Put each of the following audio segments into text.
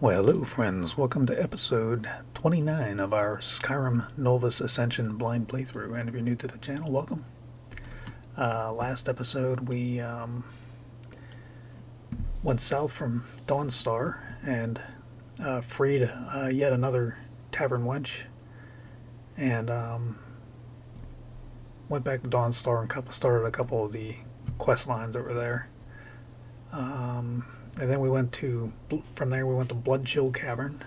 Well, hello friends, welcome to episode 29 of our Skyrim Nolvus Ascension blind playthrough, and if you're new to the channel, welcome. Last episode we went south from Dawnstar and freed yet another tavern wench, and went back to Dawnstar and started a couple of the quest lines that were there. And then from there we went to Budjo Cavern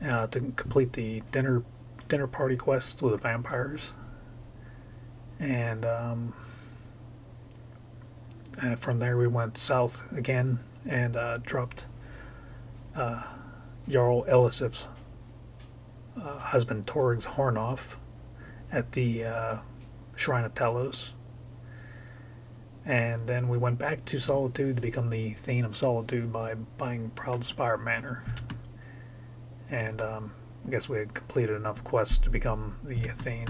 to complete the dinner party quest with the vampires. And from there we went south again and dropped Jarl Elisif's husband Torg's horn off at the Shrine of Talos. And then we went back to Solitude to become the Thane of Solitude by buying Proudspire Manor. And I guess we had completed enough quests to become the Thane.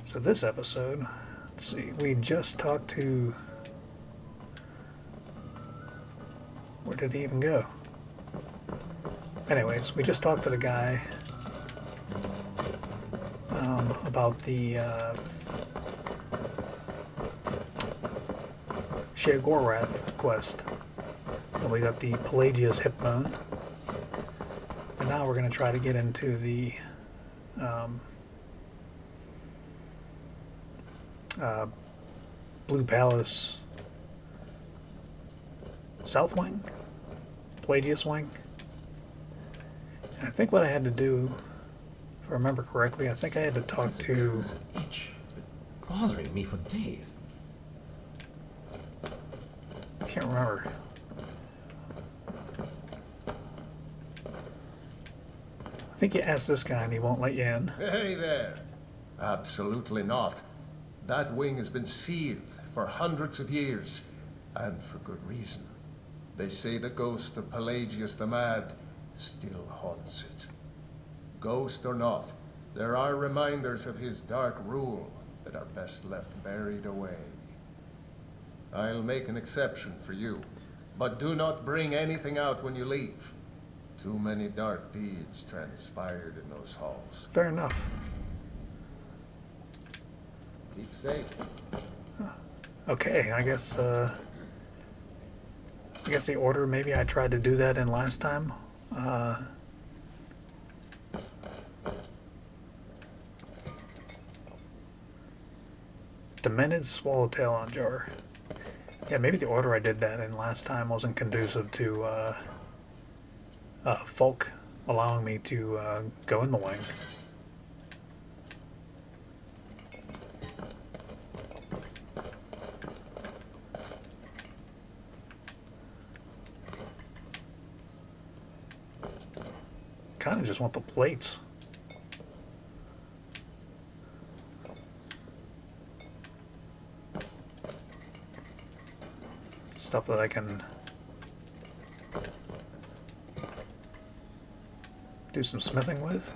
So this episode, let's see, we just talked to... Where did he even go? Anyways, we just talked to the guy about the... Sheogorath quest. And we got the Pelagius hip bone. And now we're going to try to get into the Blue Palace South Wing? Pelagius Wing? And I think what I had to do, if I remember correctly, I think I had to talk to... Itch. It's been bothering me for days. I can't remember. I think you asked this guy and he won't let you in. Hey there. Absolutely not. That wing has been sealed for hundreds of years, and for good reason. They say the ghost of Pelagius the Mad still haunts it. Ghost or not, there are reminders of his dark rule that are best left buried away. I'll make an exception for you, but do not bring anything out when you leave. Too many dark deeds transpired in those halls. Fair enough. Keep safe. Okay, I guess the order, maybe I tried to do that in last time. Demented Swallowtail on Jar. Yeah, maybe the order I did that in last time wasn't conducive to folk allowing me to go in the wing. Kind of just want the plates. Stuff that I can do some smithing with.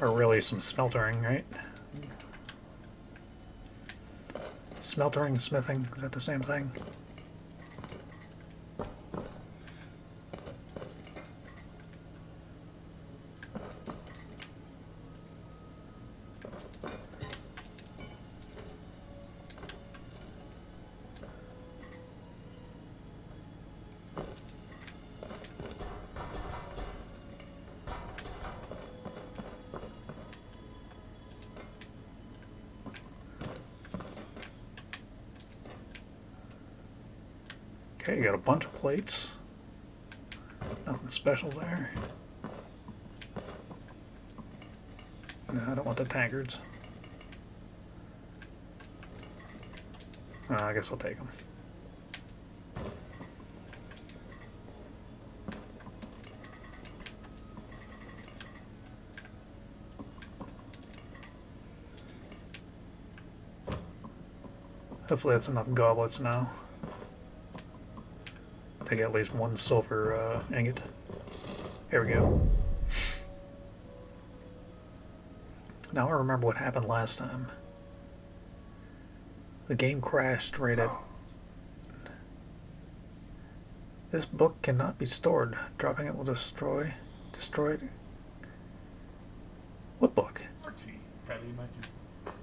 Or really some smeltering, right? Smeltering, smithing, is that the same thing? Okay, you got a bunch of plates. Nothing special there. No, I don't want the tankards. I guess I'll take them. Hopefully that's enough goblets now. Take at least one silver ingot. Here we go. Now I remember what happened last time. The game crashed right at This book cannot be stored. Dropping it will destroy it. What book?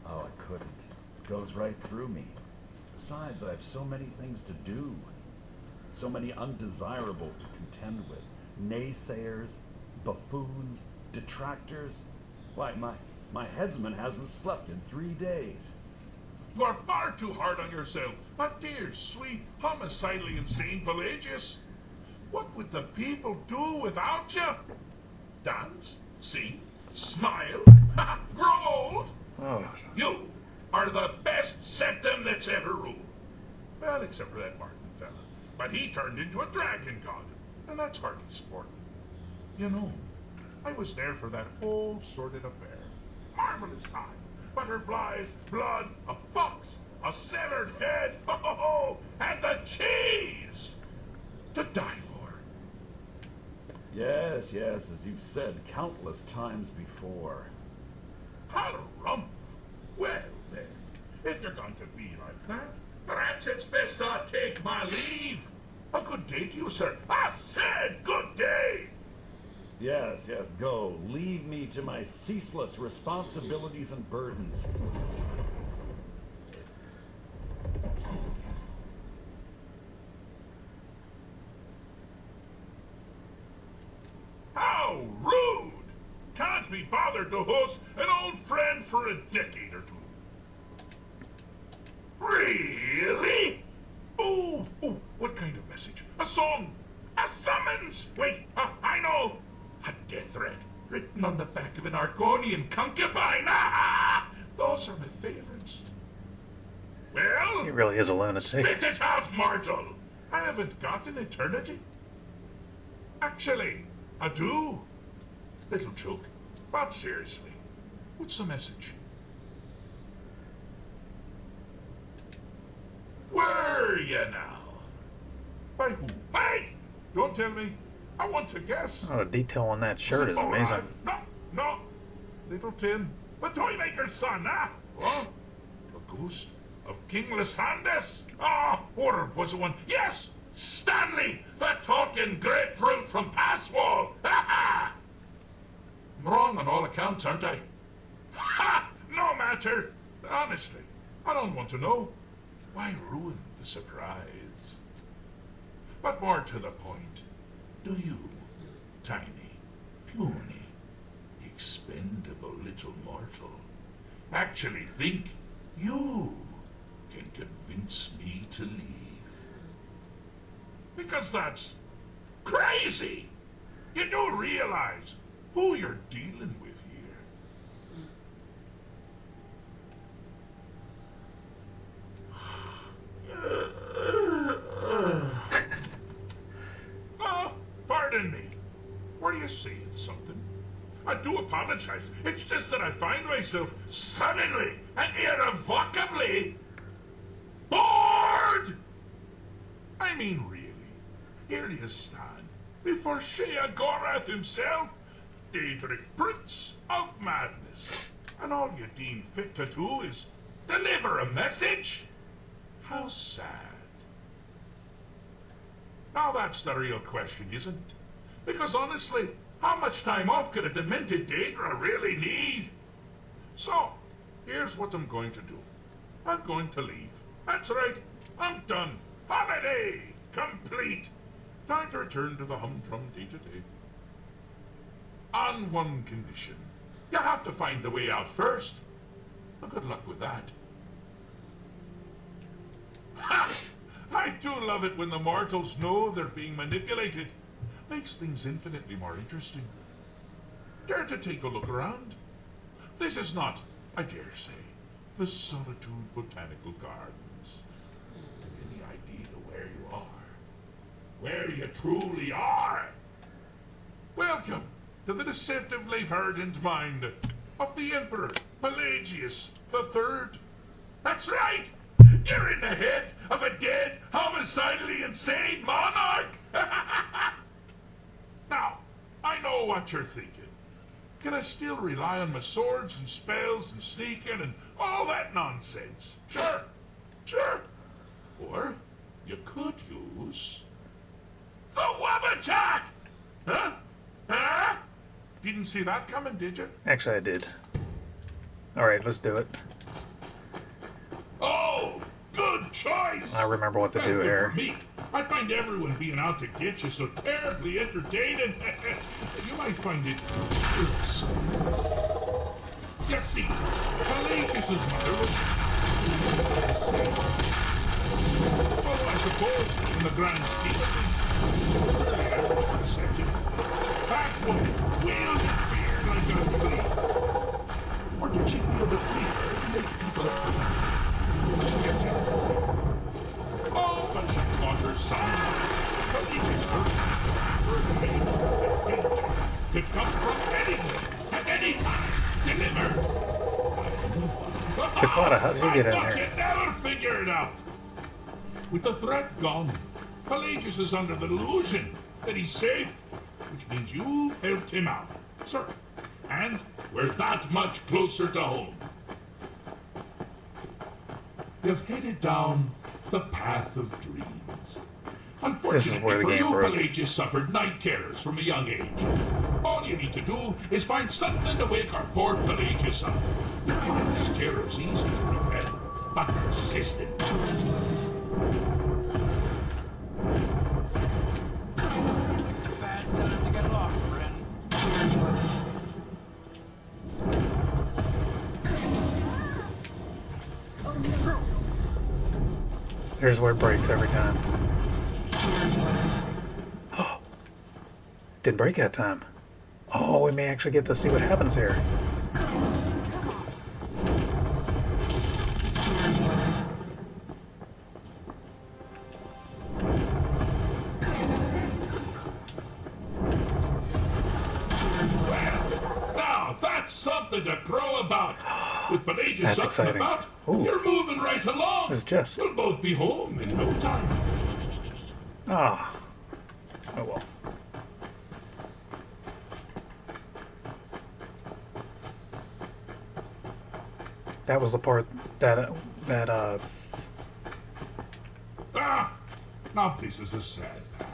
Oh, I couldn't. It goes right through me. Besides, I have so many things to do. So many undesirables to contend with. Naysayers, buffoons, detractors. Why, my headsman hasn't slept in 3 days. You are far too hard on yourself, my dear, sweet, homicidally insane Pelagius. What would the people do without you? Dance, sing, smile, grow old? Oh, You are the best septum that's ever ruled. Well, except for that Martin fella. But he turned into a dragon god, and that's hardly sporting. You know, I was there for that whole sordid affair. Marvelous time. Butterflies, blood, a fox, a severed head, and the cheese to die for. Yes, as you've said countless times before. Harumph. Well, then, if you're going to be like that, perhaps it's best I take my leave. A good day to you, sir. I said good day. Yes, go. Leave me to my ceaseless responsibilities and burdens. How rude! Can't be bothered to host an old friend for a decade or two. Really? Oh, what kind of message? A song? A summons? Wait, I know. A death threat written on the back of an Argonian concubine. Those are my favorites. Well, he really is a lunatic. spit it out, mortal. I haven't got an eternity. Actually, I do. Little joke, but seriously, what's the message? Were you now? By who? Wait! Don't tell me. I want to guess. Oh, the detail on that shirt is amazing. No. Little Tim, the toymaker's son, What? The ghost of King Lysandas? Or was the one? Yes! Stanley, the talking grapefruit from Passwall! I'm wrong on all accounts, aren't I? No matter. Honestly, I don't want to know. Why ruin the surprise? But more to the point, do you, tiny, puny, expendable little mortal, actually think you can convince me to leave? Because that's crazy! You do realize who you're dealing with here. Oh, pardon me. Were you saying something? I do apologize. It's just that I find myself suddenly and irrevocably bored! I mean, really. Here you stand before Sheogorath himself, Daedric Prince of Madness. And all you deem fit to do is deliver a message? How sad. Now that's the real question, isn't it? Because honestly, how much time off could a demented Daedra really need? So, here's what I'm going to do. I'm going to leave. That's right, I'm done. Holiday complete. Time to return to the humdrum day-to-day. On one condition. You have to find the way out first. Well, good luck with that. Ha! I do love it when the mortals know they're being manipulated. Makes things infinitely more interesting. Dare to take a look around? This is not, I dare say, the Solitude Botanical Gardens. Any idea where you are? Where you truly are? Welcome to the deceptively verdant mind of the Emperor Pelagius III. That's right! You're in the head of a dead, homicidally insane monarch! Now, I know what you're thinking. Can I still rely on my swords and spells and sneaking and all that nonsense? Sure. Or you could use didn't see that coming, did you? Actually, I did. Alright, let's do it. Oh, good choice! I remember what to Well, do good here. for me. I find everyone being out to get you so terribly entertaining. You might find it irksome. You see, Pelagius's mother was... Well, I suppose, in the grand scheme of things, it was fairly average for a second. That woman wailed in fear like a flea. Or did she feel the fear make people afraid? Oh, but she taught her son. Pelagius could come from anywhere, at any time, delivered. Dakota, how did you get in I thought there? you'd never figure it out. With the threat gone, Pelagius is under the delusion that he's safe, which means you've helped him out, sir. And we're that much closer to home. You've headed down the path of dreams. Unfortunately where the for game you, broke. Pelagius suffered night terrors from a young age. All you need to do is find something to wake our poor Pelagius up. You'll find these terrors easy to repel, but persistent. Bad time to get lost, friend. Here's where it breaks every time. Didn't break that time. Oh, we may actually get to see what happens here. Now, that's something to crow about. With Pelagius That's up and exciting. about, Ooh. you're moving right along. It's just. You'll both be home in no time. Ah. Oh well. That was the part that Ah! Now this is a sad path.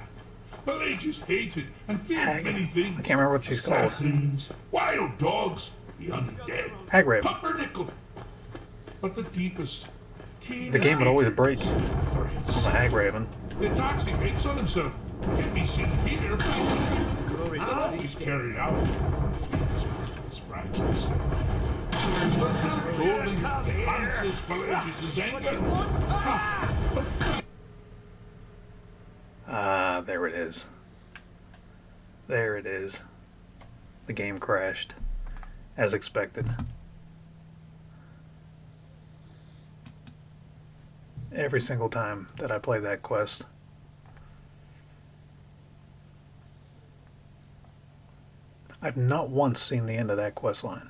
Pelagius hated and feared Hag. many things. I can't remember what she's called. Assassins, wild dogs, the undead, Hagraven. pumpernickel. But the deepest, keenest The game would always hatred break for on the himself. Hagraven. The attacks he makes on himself can be seen here. Always carried out. His fragile self. The self-loathing enhances Pelagius' anger. Ah, there it is. There it is. The game crashed, as expected. Every single time that I play that quest. I've not once seen the end of that quest line.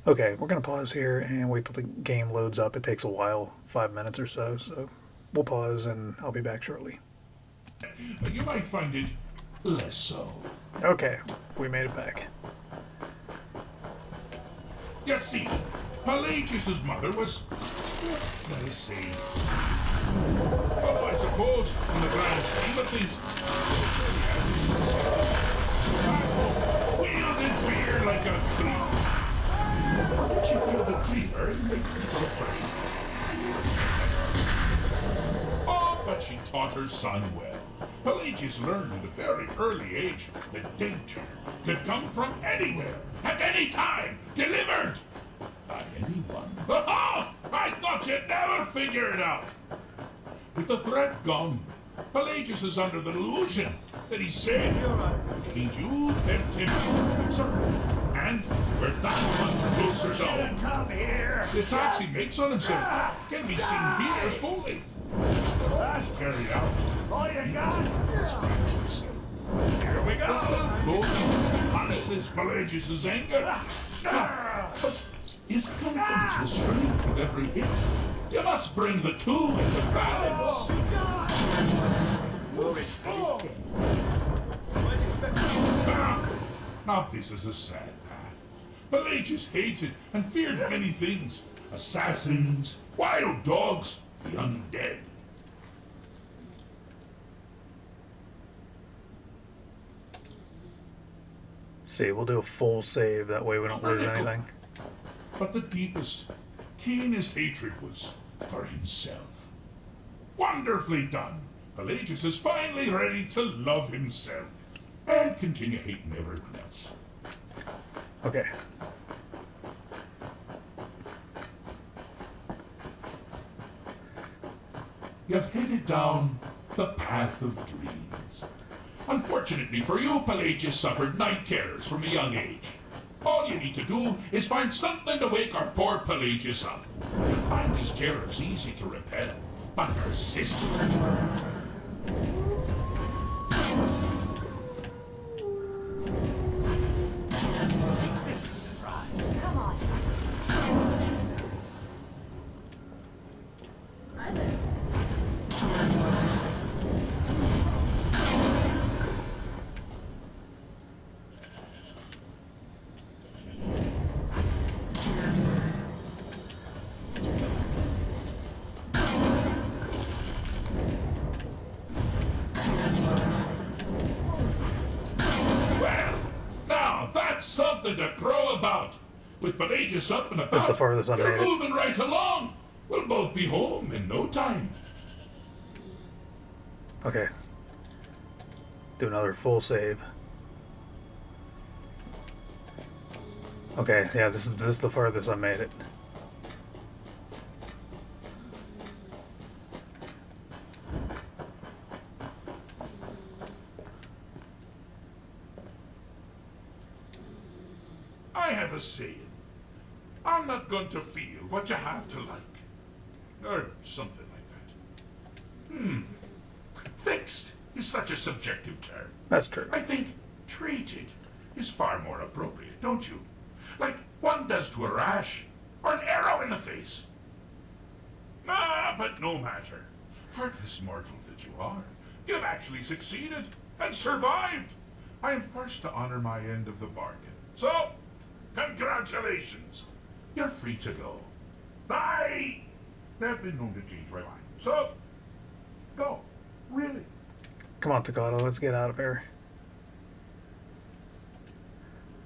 Okay, we're going to pause here and wait till the game loads up. It takes a while, 5 minutes or so, so we'll pause and I'll be back shortly. You might find it less so. Okay, we made it back. You see, Pelagius' mother was, let us see. Oh, I suppose, in the grand scheme of things, wheeled in fear like a cleaver. Did she feel the cleaver make people afraid? Oh, but she taught her son well. Pelagius learned at a very early age that danger could come from anywhere, at any time, delivered by anyone. Oh, I thought you'd never figure it out. With the threat gone, Pelagius is under the delusion that he's safe, which means you helped him, sir. And we're that much closer to home. Come here. The attacks he makes on himself can be seen here fully. Always carried out. All you got? Here we go. The self-loathing harnesses Pelagius' anger. But his confidence will shrink with every hit. You must bring the two into balance. Now this is a sad path. Pelagius hated and feared many things. Assassins, wild dogs, the undead. See, we'll do a full save. That way we don't lose anything. But the deepest, keenest hatred was for himself. Wonderfully done. Pelagius is finally ready to love himself and continue hating everyone else. Okay. You've headed down the path of dreams. Unfortunately for you, Pelagius suffered night terrors from a young age. All you need to do is find something to wake our poor Pelagius up. You'll find his terrors easy to repel, but persistent. This is a surprise. Come on. Hi there. Well, now that's something to crow about. With Pelagius up and about, That's the farthest I've you're made it. moving right along. We'll both be home in no time. Okay. Do another full save. Okay, yeah, this is the farthest I made it. I have a saying. I'm not going to feel what you have to like. Or something like that. Fixed is such a subjective term. That's true. I think treated is far more appropriate, don't you? Like one does to a rash, or an arrow in the face. Ah, but no matter. Heartless mortal that you are, you've actually succeeded and survived. I am first to honor my end of the bargain. So, congratulations. You're free to go. I have been known to change my mind. So, go. Really. Come on, Takato, let's get out of here.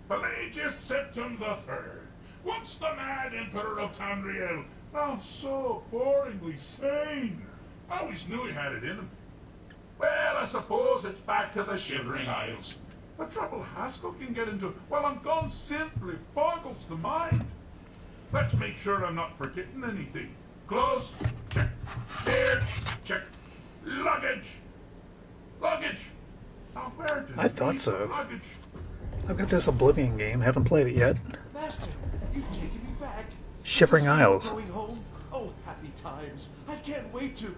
Pelagius Septim the Third, once the mad Emperor of Tamriel, now so boringly sane. I always knew he had it in him. Well, I suppose it's back to the Shivering Isles. The trouble Haskell can get into while I'm gone simply boggles the mind. Let's make sure I'm not forgetting anything. Clothes, check. Gear, check. Luggage. Luggage. Now where did I thought leave so. the luggage? I've got this Oblivion game, haven't played it yet. Master, you've taken me back. Shivering This is Isles. Going home. Oh, happy times. I can't wait to.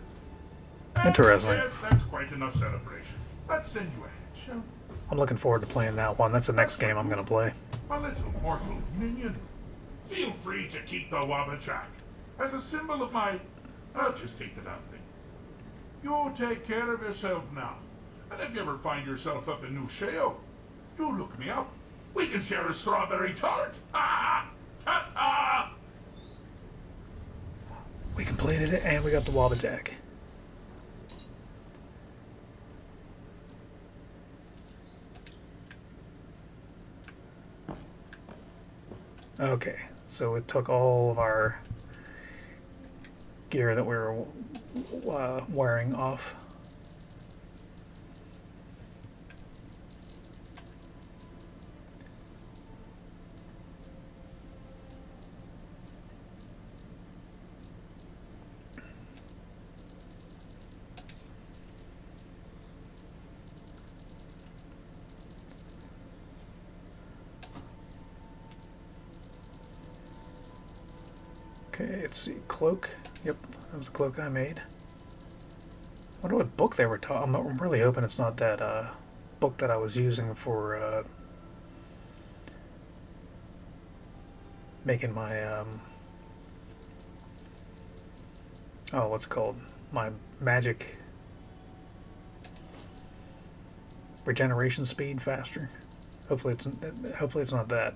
Interesting. Yes, that's quite enough celebration. Let's send you ahead, shall we? I'm looking forward to playing that one. That's the next game I'm going to play. My little mortal minion. Feel free to keep the Wabbajack as a symbol of my... I'll just take the damn thing. You take care of yourself now. And if you ever find yourself up in New Sheo, do look me up. We can share a strawberry tart. Ah! Ta-ta! We completed it and we got the Wabbajack. Okay, so it took all of our gear that we were wearing off. Okay, let's see. Cloak. Yep, that was the cloak I made. I wonder what book they were talking. I'm really hoping it's not that book that I was using for making my oh, what's it called? My magic regeneration speed faster. Hopefully it's not that.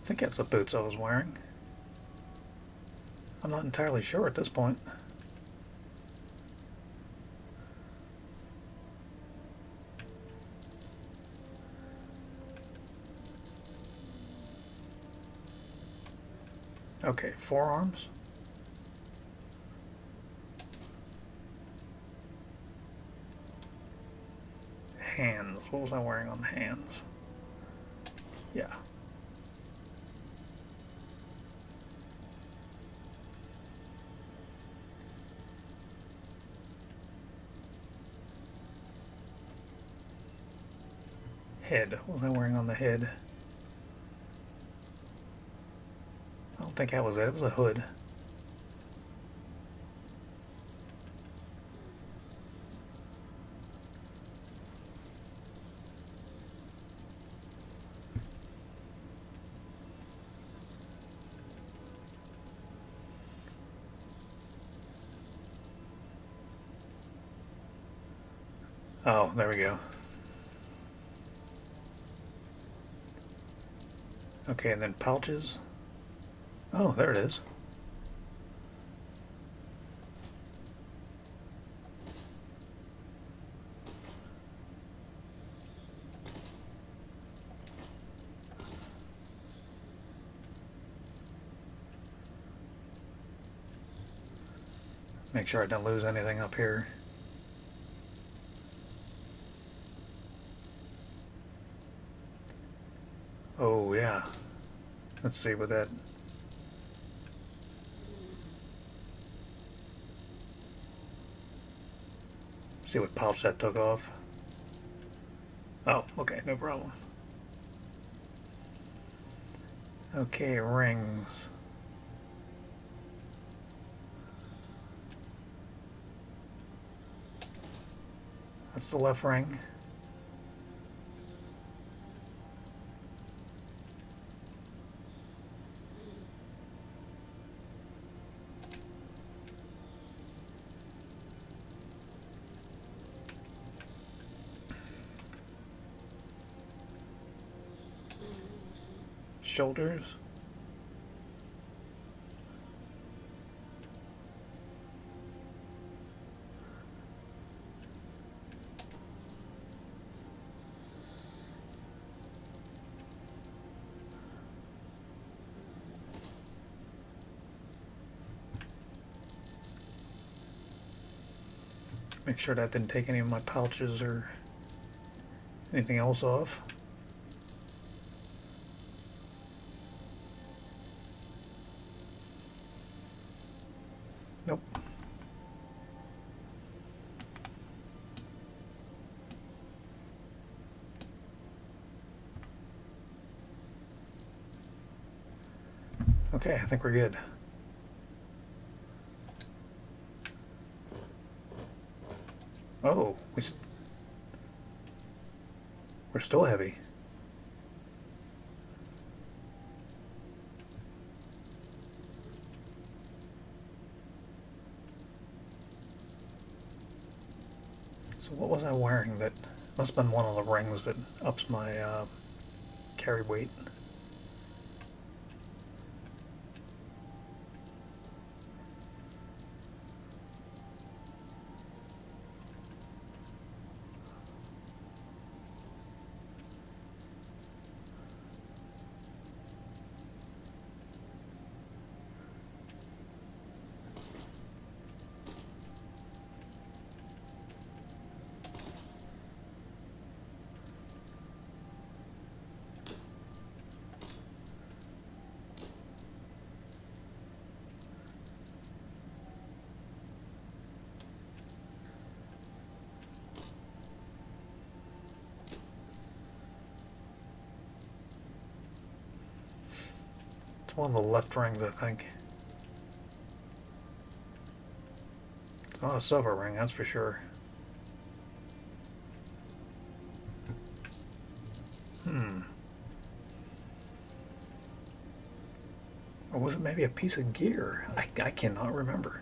I think that's the boots I was wearing. I'm not entirely sure at this point. Okay, forearms. Hands. What was I wearing on the hands? Yeah. Head. What was I wearing on the head? I don't think that was it. It was a hood. Oh, there we go. Okay, and then pouches. Oh, there it is. Make sure I don't lose anything up here. Oh, yeah. Let's see what that... See what pouch that took off. Oh, okay, no problem. Okay, rings. That's the left ring. Shoulders. Make sure that didn't take any of my pouches or anything else off. Nope. Okay, I think we're good. Oh, we're still heavy. So what was I wearing that must have been one of the rings that ups my carry weight? It's one of the left rings, I think. It's not a silver ring, that's for sure. Or was it maybe a piece of gear? I cannot remember.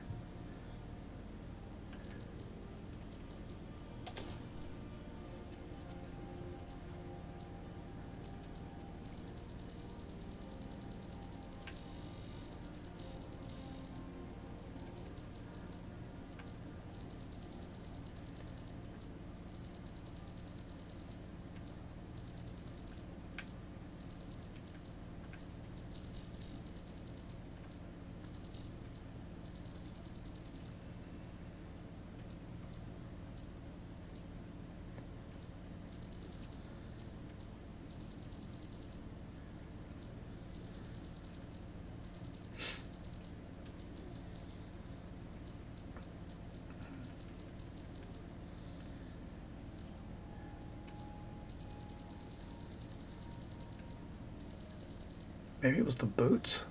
Maybe it was the boots.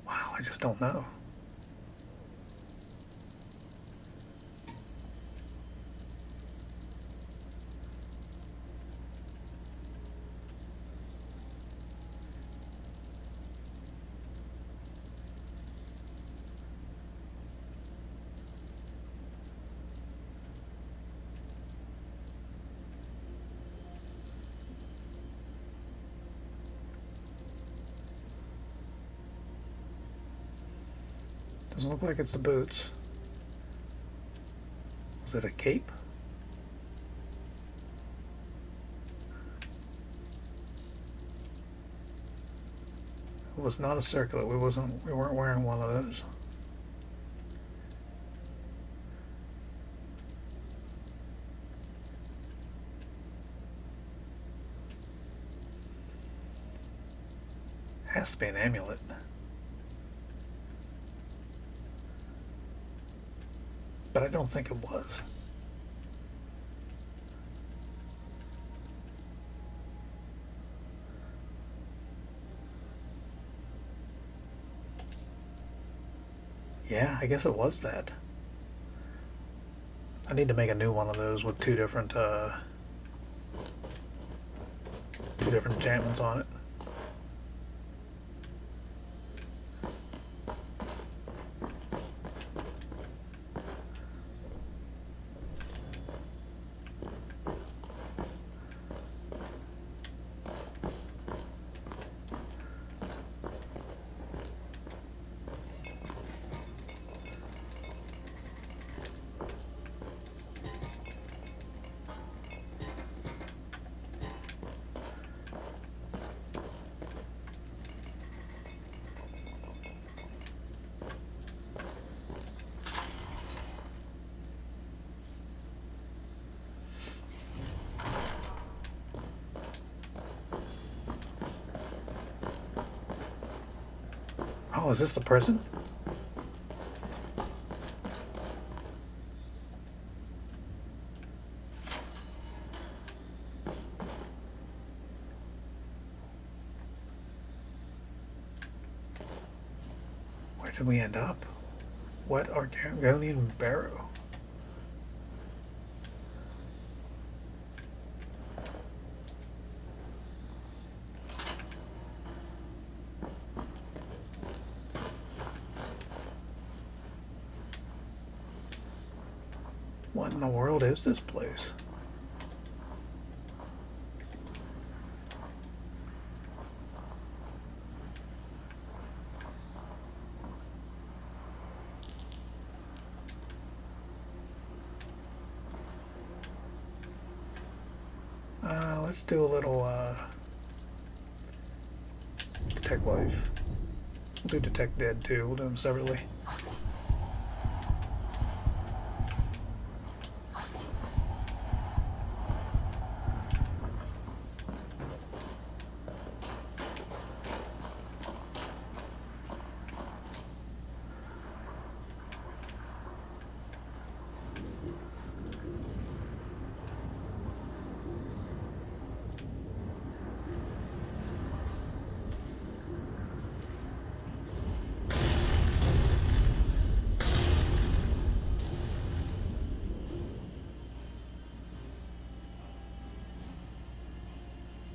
Wow, I just don't know. Doesn't look like it's the boots. Was it a cape? It was not a circlet. We weren't wearing one of those. Has to be an amulet. But I don't think it was. Yeah, I guess it was that. I need to make a new one of those with two different enchantments on it. Oh, is this the prison? Where did we end up? What Argonian barrow? What in the world is this place? Let's do a little detect life. We'll do detect dead too. We'll do them separately.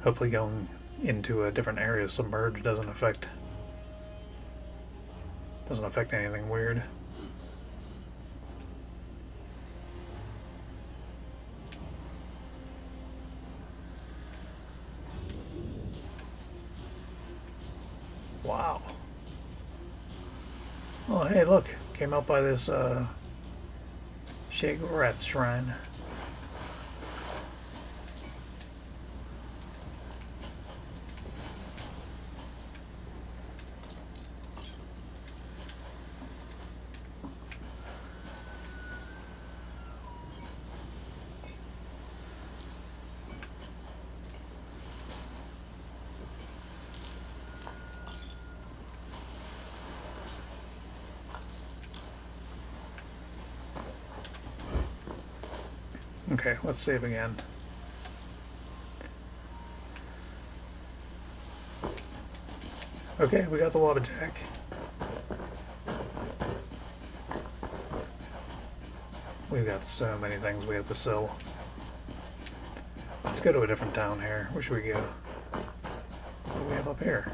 Hopefully going into a different area submerged doesn't affect anything weird. Wow. Oh hey look, came out by this Sheogorath shrine. Okay, let's save again. Okay, we got the Wabbajack. We've got so many things we have to sell. Let's go to a different town here. Where should we go? What do we have up here?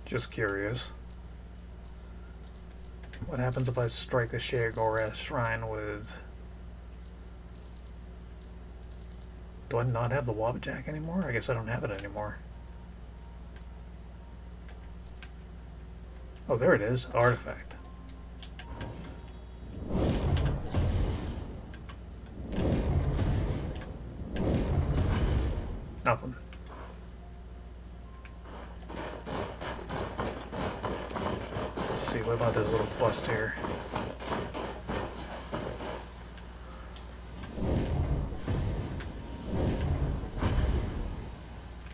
Just curious. What happens if I strike the Sheogorath shrine with... Do I not have the Wabbajack anymore? I guess I don't have it anymore. Oh, there it is. Artifact. Nothing. Let's see, what about this little bust here?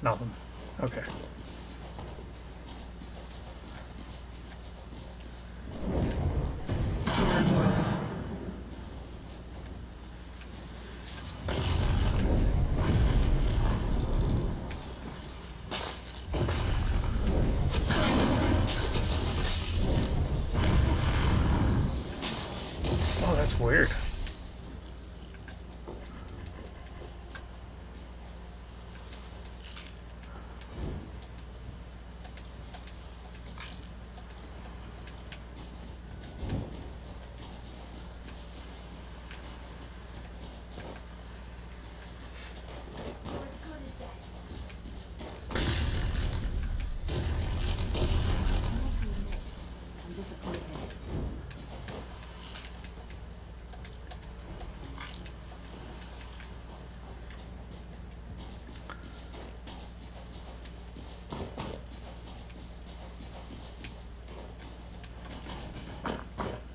Nothing. Okay. Oh, that's weird. I'm disappointed.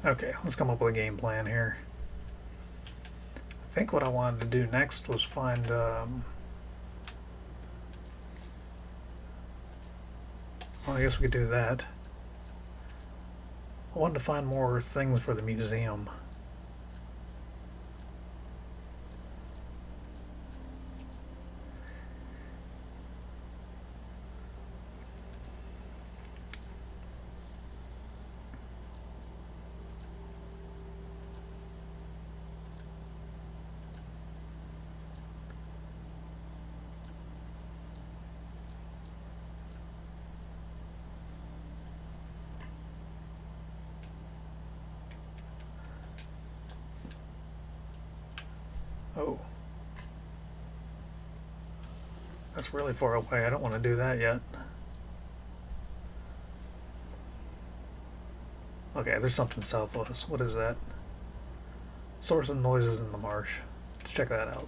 Okay, let's come up with a game plan here. I think what I wanted to do next was find well, I guess we could do that. I wanted to find more things for the museum. Oh. That's really far away. I don't want to do that yet. Okay, there's something south of us. What is that? Source of noises in the marsh. Let's check that out.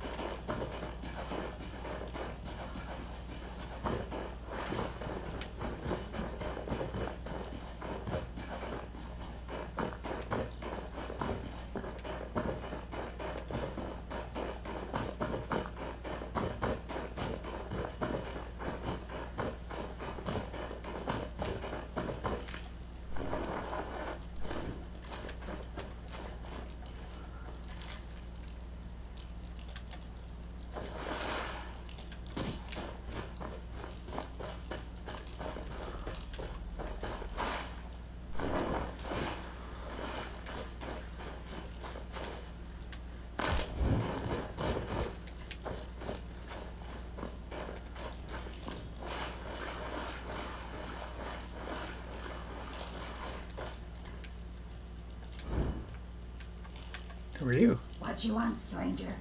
Who are you? What you want, stranger?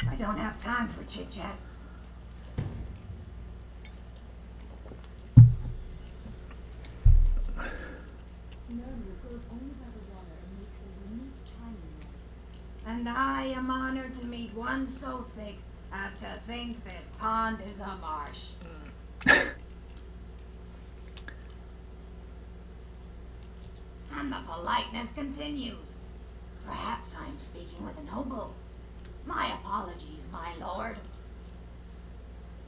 I don't have time for chit-chat. And I am honored to meet one so thick as to think this pond is a marsh. And the politeness continues. Perhaps I am speaking with a noble. My apologies, my lord.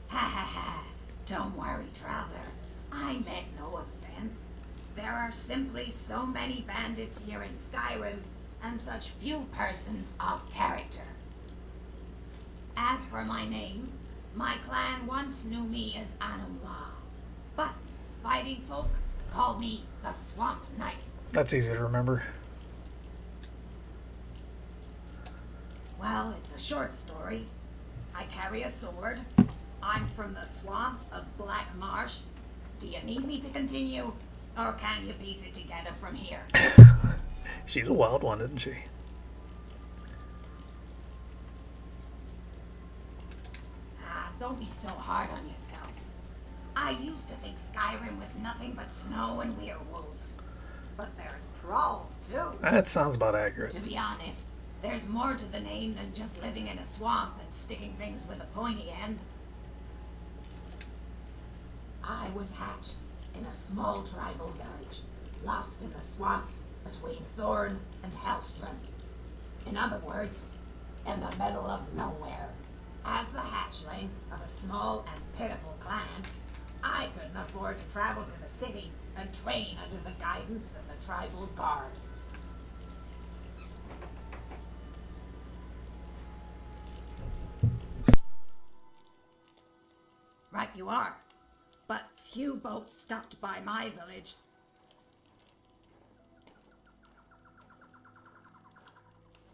Ha ha ha. Don't worry, traveler. I meant no offense. There are simply so many bandits here in Skyrim, and such few persons of character. As for my name, my clan once knew me as Anumla, but fighting folk called me the Swamp Knight. That's easy to remember. Well, it's a short story. I carry a sword. I'm from the swamp of Black Marsh. Do you need me to continue, or can you piece it together from here? She's a wild one, isn't she? Don't be so hard on yourself. I used to think Skyrim was nothing but snow and werewolves. But there's trolls, too. That sounds about accurate. To be honest, there's more to the name than just living in a swamp and sticking things with a pointy end. I was hatched in a small tribal village, lost in the swamps between Thorn and Hellstrom. In other words, in the middle of nowhere. As the hatchling of a small and pitiful clan, I couldn't afford to travel to the city and train under the guidance of the tribal guard. Right you are, but few boats stopped by my village.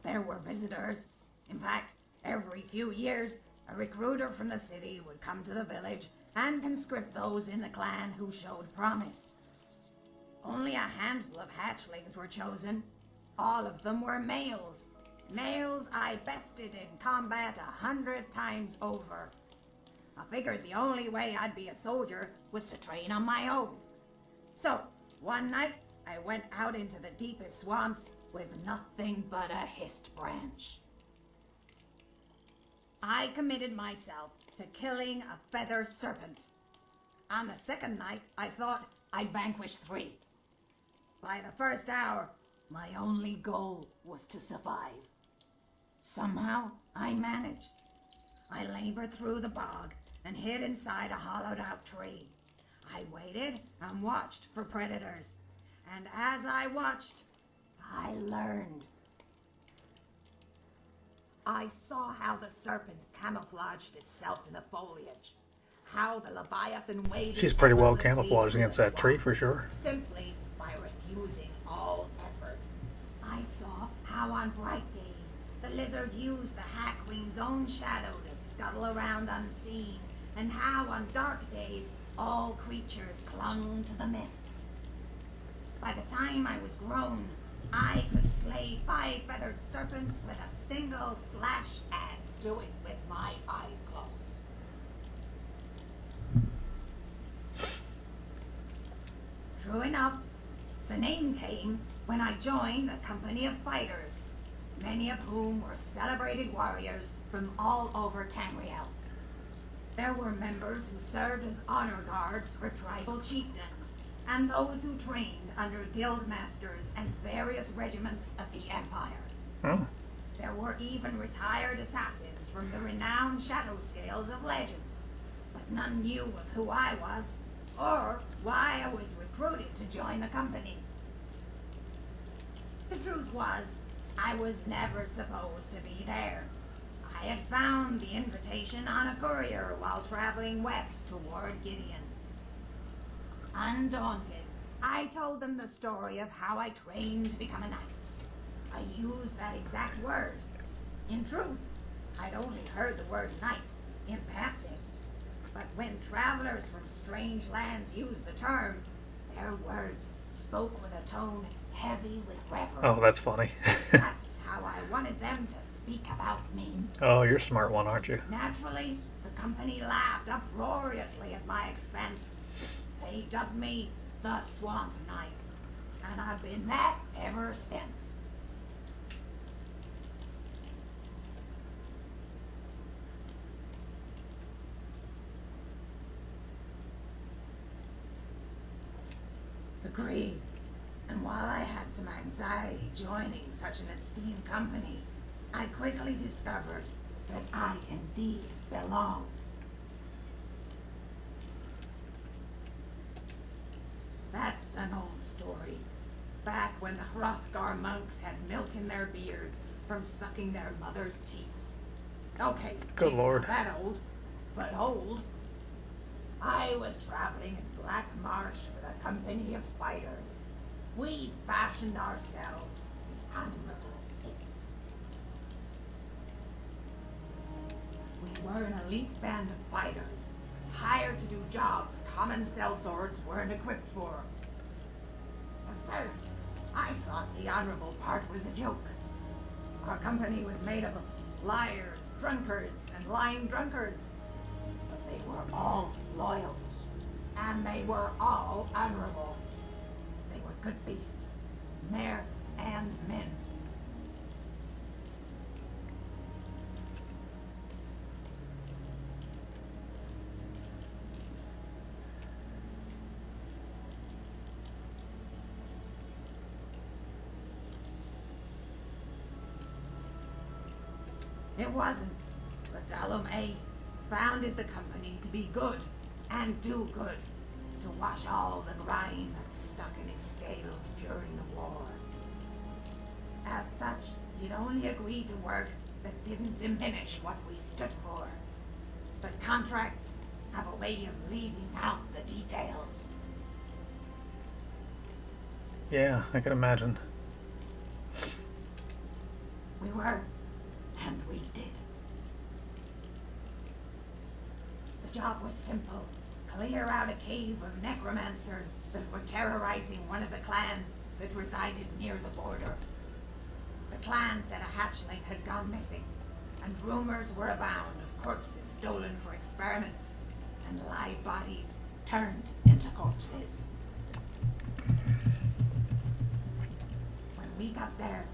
There were visitors. In fact, every few years, a recruiter from the city would come to the village and conscript those in the clan who showed promise. Only a handful of hatchlings were chosen. All of them were males. Males I bested in combat 100 times over. I figured the only way I'd be a soldier was to train on my own. So, one night, I went out into the deepest swamps with nothing but a hist branch. I committed myself to killing a feather serpent. On the second night, I thought I'd vanquish 3. By the first hour, my only goal was to survive. Somehow, I managed. I labored through the bog and hid inside a hollowed-out tree. I waited and watched for predators. And as I watched, I learned. I saw how the serpent camouflaged itself in the foliage. How the Leviathan waded. She's pretty well effortlessly camouflaged through against the that tree swamp, for sure. simply by refusing all effort. I saw how on bright days the lizard used the Hackwing's own shadow to scuttle around unseen, and how on dark days all creatures clung to the mist. By the time I was grown, I could slay 5 feathered serpents with a single slash and do it with my eyes closed. True enough, the name came when I joined a company of fighters, many of whom were celebrated warriors from all over Tamriel. There were members who served as honor guards for tribal chieftains, and those who trained under guild masters and various regiments of the Empire. Oh. There were even retired assassins from the renowned shadow scales of legend, but none knew of who I was, or why I was recruited to join the company. The truth was, I was never supposed to be there. I had found the invitation on a courier while traveling west toward Gideon. Undaunted, I told them the story of how I trained to become a knight. I used that exact word. In truth, I'd only heard the word knight in passing. But when travelers from strange lands used the term, their words spoke with a tone heavy with reverence. Oh, that's funny. That's how I wanted them to speak about me. Oh, you're a smart one, aren't you? Naturally, the company laughed uproariously at my expense. They dubbed me the Swamp Knight, and I've been that ever since. Agreed. And while I had some anxiety joining such an esteemed company, I quickly discovered that I indeed belonged. That's an old story. Back when the Hrothgar monks had milk in their beards from sucking their mother's teats. Okay, Good maybe lord. not that old, but old. I was traveling in Black Marsh with a company of fighters. We fashioned ourselves the Admirable Eight. We were an elite band of fighters, hired to do jobs common sellswords weren't equipped for. At first, I thought the honorable part was a joke. Our company was made up of liars, drunkards, and lying drunkards. But they were all loyal, and they were all honorable. They were good beasts, mare and men. It wasn't, but Dalum A founded the company to be good and do good, to wash all the grime that stuck in his scales during the war. As such, he'd only agree to work that didn't diminish what we stood for. But contracts have a way of leaving out the details. Yeah, I can imagine. We were, and we did. The job was simple. Clear out a cave of necromancers that were terrorizing one of the clans that resided near the border. The clan said a hatchling had gone missing, and rumors were abound of corpses stolen for experiments, and live bodies turned into corpses. When we got there,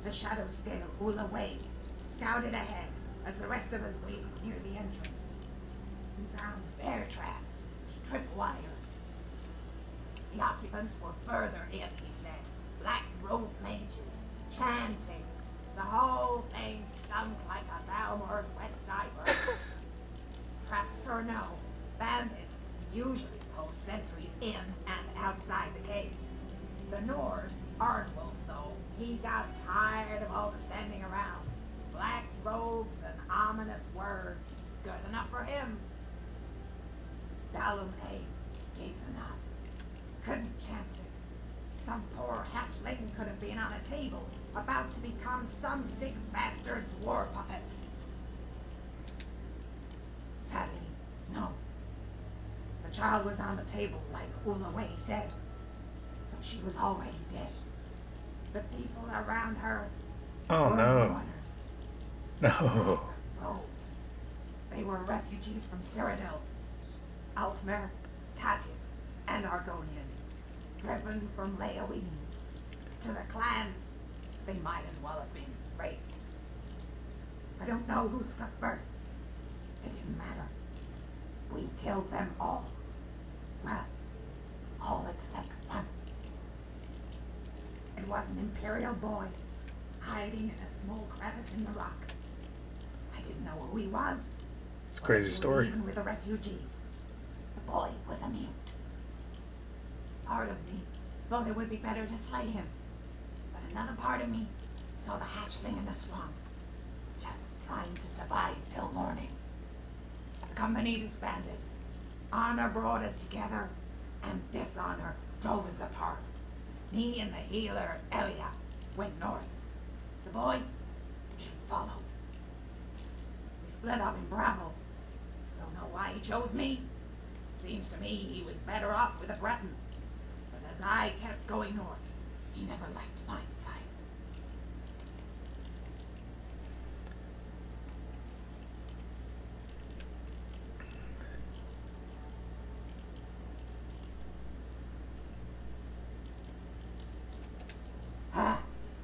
the shadow scale Ula Way scouted ahead as the rest of us waited near the entrance. We found bear traps to trip wires. The occupants were further in, he said. Black robe mages, chanting. The whole thing stunk like a Thalmor's wet diaper. Traps or no, bandits usually post sentries in and outside the cave. The Nord, Ardwolf though, he got tired of all the standing around. Black robes and ominous words, good enough for him. Dalum A gave the nod. Couldn't chance it. Some poor hatchling could have been on a table, about to become some sick bastard's war puppet. Sadly, no. The child was on the table like Ula Way said, but she was already dead. The people around her Oh were no. mourners. No. Robes. They were refugees from Cyrodiil, Altmer, Tagit, and Argonian, driven from Leowen. To the clans, they might as well have been wraiths. I don't know who struck first. It didn't matter. We killed them all. Well, all except one. It was an Imperial boy, hiding in a small crevice in the rock. I didn't know who he was. It's a crazy He was story. even with the refugees. The boy was a mute. Part of me thought it would be better to slay him, but another part of me saw the hatchling in the swamp, just trying to survive till morning. The company disbanded. Honor brought us together, and dishonor drove us apart. Me and the healer, Elia, went north. The boy, he followed. We split up in Bravo. Don't know why he chose me. Seems to me he was better off with a Breton. But as I kept going north, he never left my side.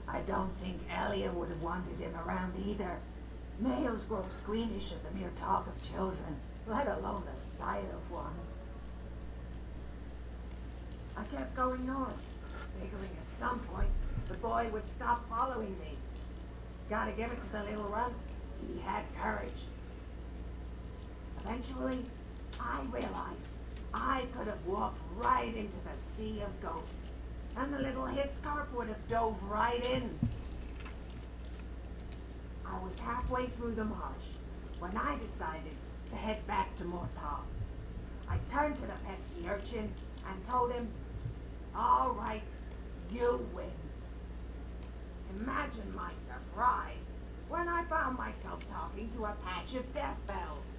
I don't think Elia would have wanted him around either. Males grow squeamish at the mere talk of children, let alone the sight of one. I kept going north, figuring at some point the boy would stop following me. Gotta give it to the little runt. He had courage. Eventually, I realized I could have walked right into the sea of ghosts, and the little Histcarp would have dove right in. I was halfway through the marsh when I decided to head back to Mortal. I turned to the pesky urchin and told him, "All right, you win." Imagine my surprise when I found myself talking to a patch of death bells.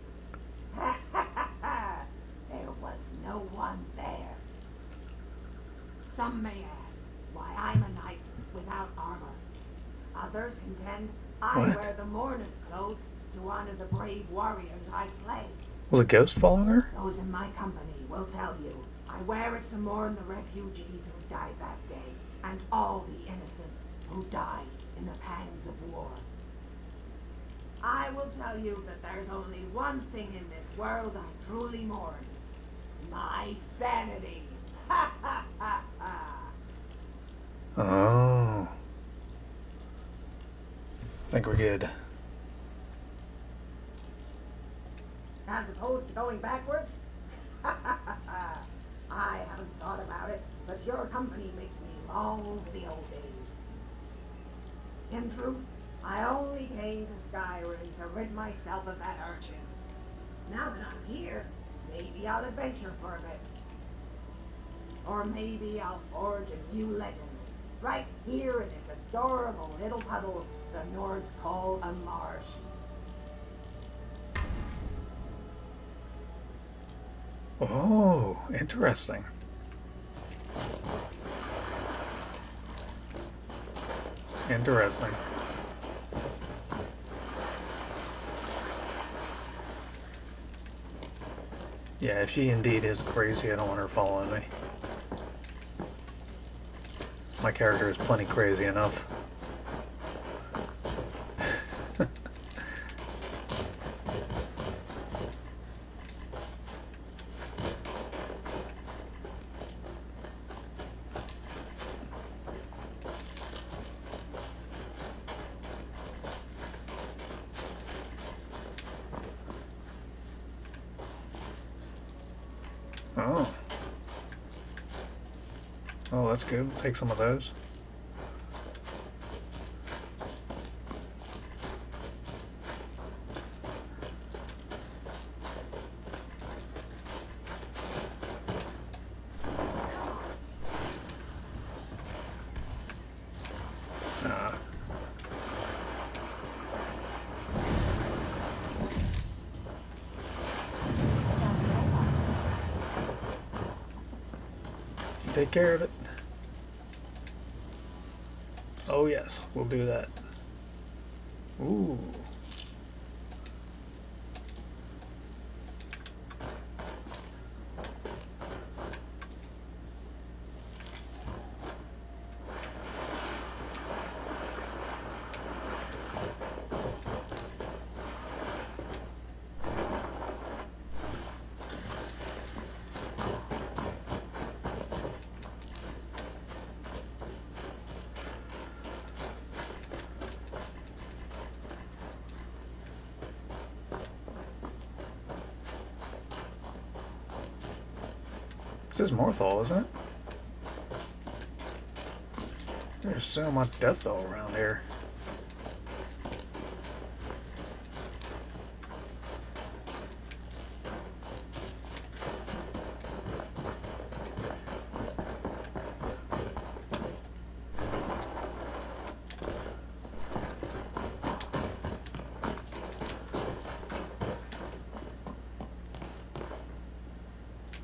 There was no one there. Some may ask why I'm a knight without armor. Others contend I What? wear the mourner's clothes to honor the brave warriors I slay. Was a ghost following her? Those in my company will tell you I wear it to mourn the refugees who died that day, and all the innocents who died in the pangs of war. I will tell you that there's only one thing in this world I truly mourn. My sanity. Ha ha ha ha. Oh. I think we're good. As opposed to going backwards? I haven't thought about it, but your company makes me long for the old days. In truth, I only came to Skyrim to rid myself of that urchin. Now that I'm here, maybe I'll adventure for a bit. Or maybe I'll forge a new legend, right here in this adorable little puddle the Nords call a marsh. Oh, interesting. Interesting. Yeah, if she indeed is crazy, I don't want her following me. My character is plenty crazy enough. Oh. Oh, that's good. We'll take some of those. Ah. Take care of it. Oh yes, we'll do that. Ooh. This is Morthal, isn't it? There's so much death bell around here.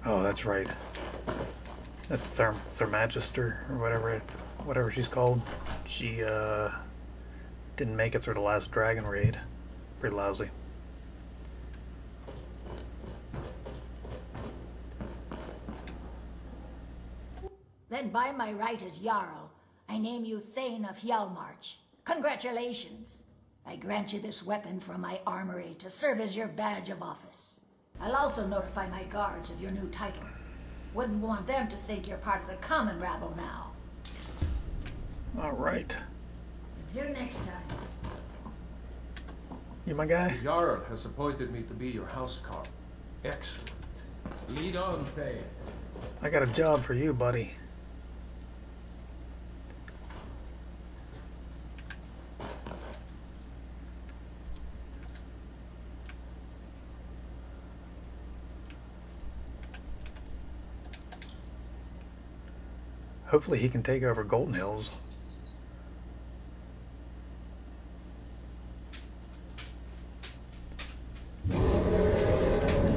Oh, that's right. That Thermagister, or whatever she's called, she didn't make it through the last dragon raid. Pretty lousy. Then by my right as Jarl, I name you Thane of Hjalmarch. Congratulations! I grant you this weapon from my armory to serve as your badge of office. I'll also notify my guards of your new title. Wouldn't want them to think you're part of the common rabble now. All right. Until next time. You my guy? The Jarl has appointed me to be your housecarl. Excellent. Lead on, Thane. I got a job for you, buddy. Hopefully he can take over Golden Hills.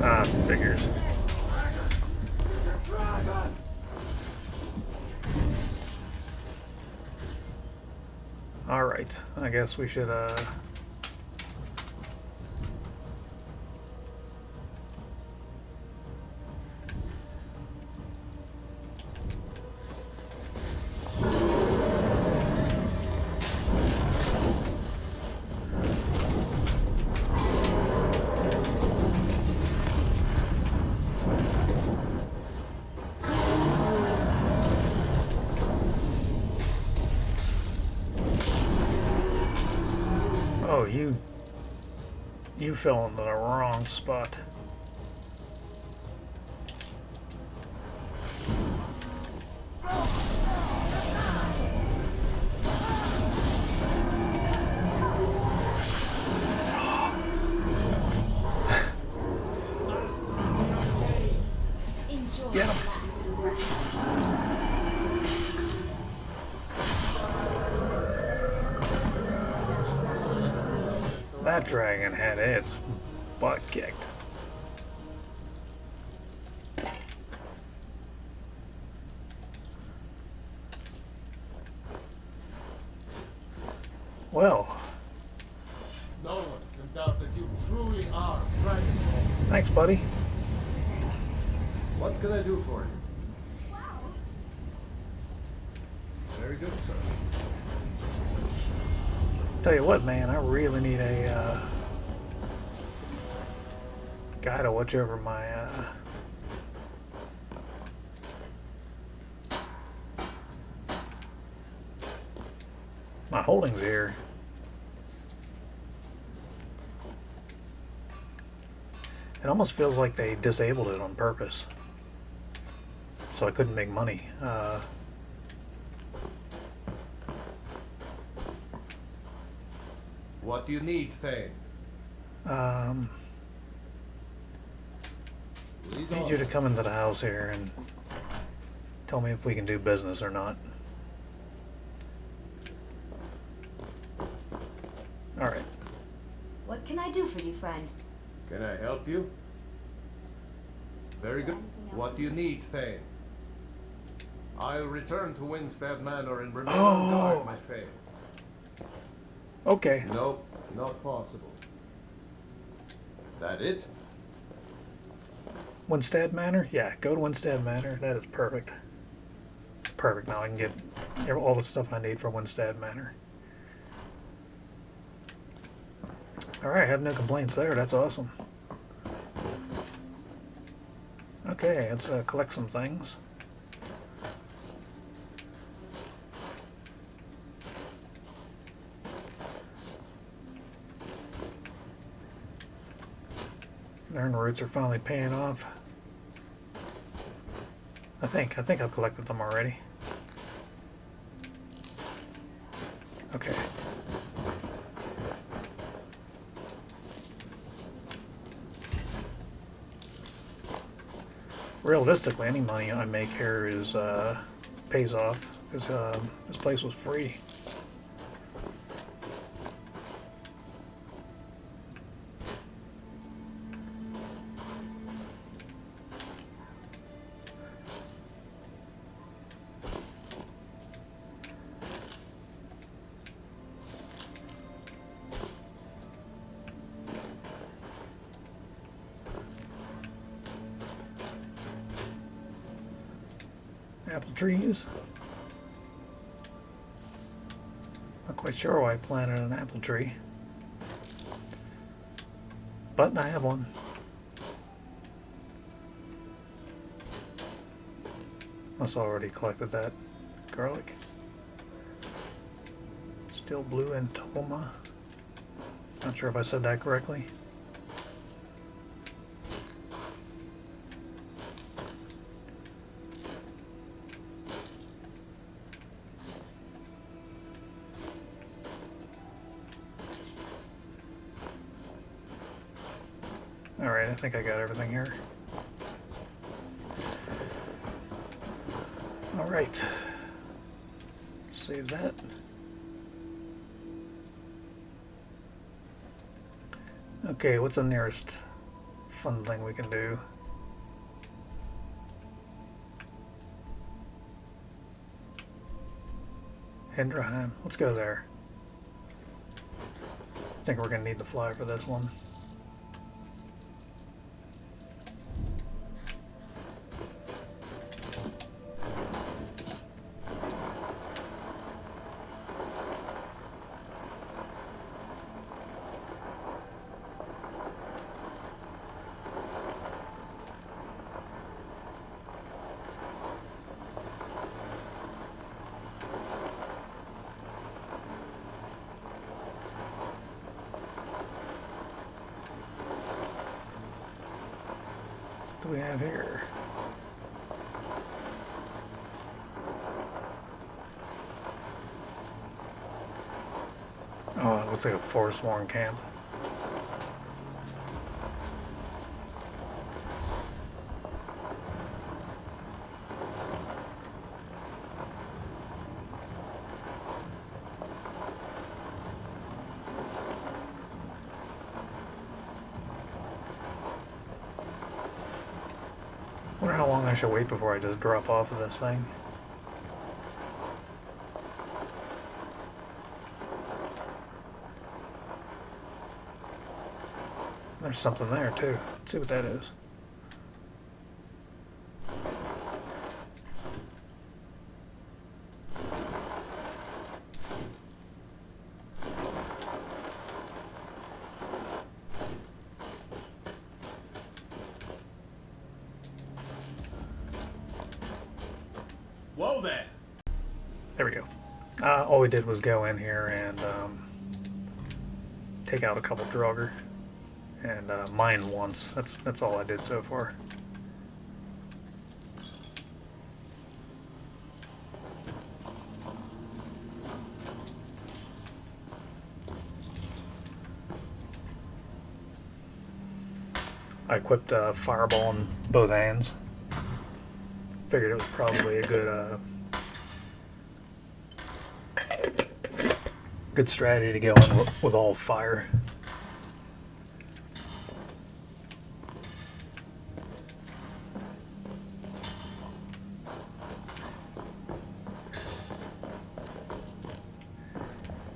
Ah, figures. Alright, I guess we should, Oh, you fell into the wrong spot. Enjoy Get him. the last That dragon had its butt kicked. Well, No one can doubt that you truly are Dragon. thanks, buddy. What can I do for you? Very good, sir. Tell you what, man, I really need a guy to watch over my my holdings here. It almost feels like they disabled it on purpose, so I couldn't make money. What do you need, Thane? Lead Need on. you to come into the house here and tell me if we can do business or not. All right. What can I do for you, friend? Can I help you? Very Is there good. anything else What do you need, Thane? I'll return to Winstead Manor and remain Oh. on guard, my Thane. Okay. Nope, not possible. That it? Winstead Manor? Yeah, go to Winstead Manor. That is perfect. Perfect. Now I can get all the stuff I need for Winstead Manor. Alright, I have no complaints there. That's awesome. Okay, let's collect some things. Iron roots are finally paying off. I think I've collected them already. Okay. Realistically, any money I make here is pays off because this place was free. Apple trees. Not quite sure why I planted an apple tree, but I have one. Must already collected that. Garlic. Still blue and Toma. Not sure if I said that correctly. I think I got everything here. Alright. Save that. Okay, what's the nearest fun thing we can do? Hendraheim. Let's go there. I think we're going to need to fly for this one. What do we have here? Oh, it looks like a Forsworn camp. Wonder how long I should wait before I just drop off of this thing. There's something there too. Let's see what that is. Whoa there! There we go. All we did was go in here and take out a couple Draugr and mine once. That's all I did so far. I equipped a fireball in both hands. Figured it was probably a good strategy to go in with all fire.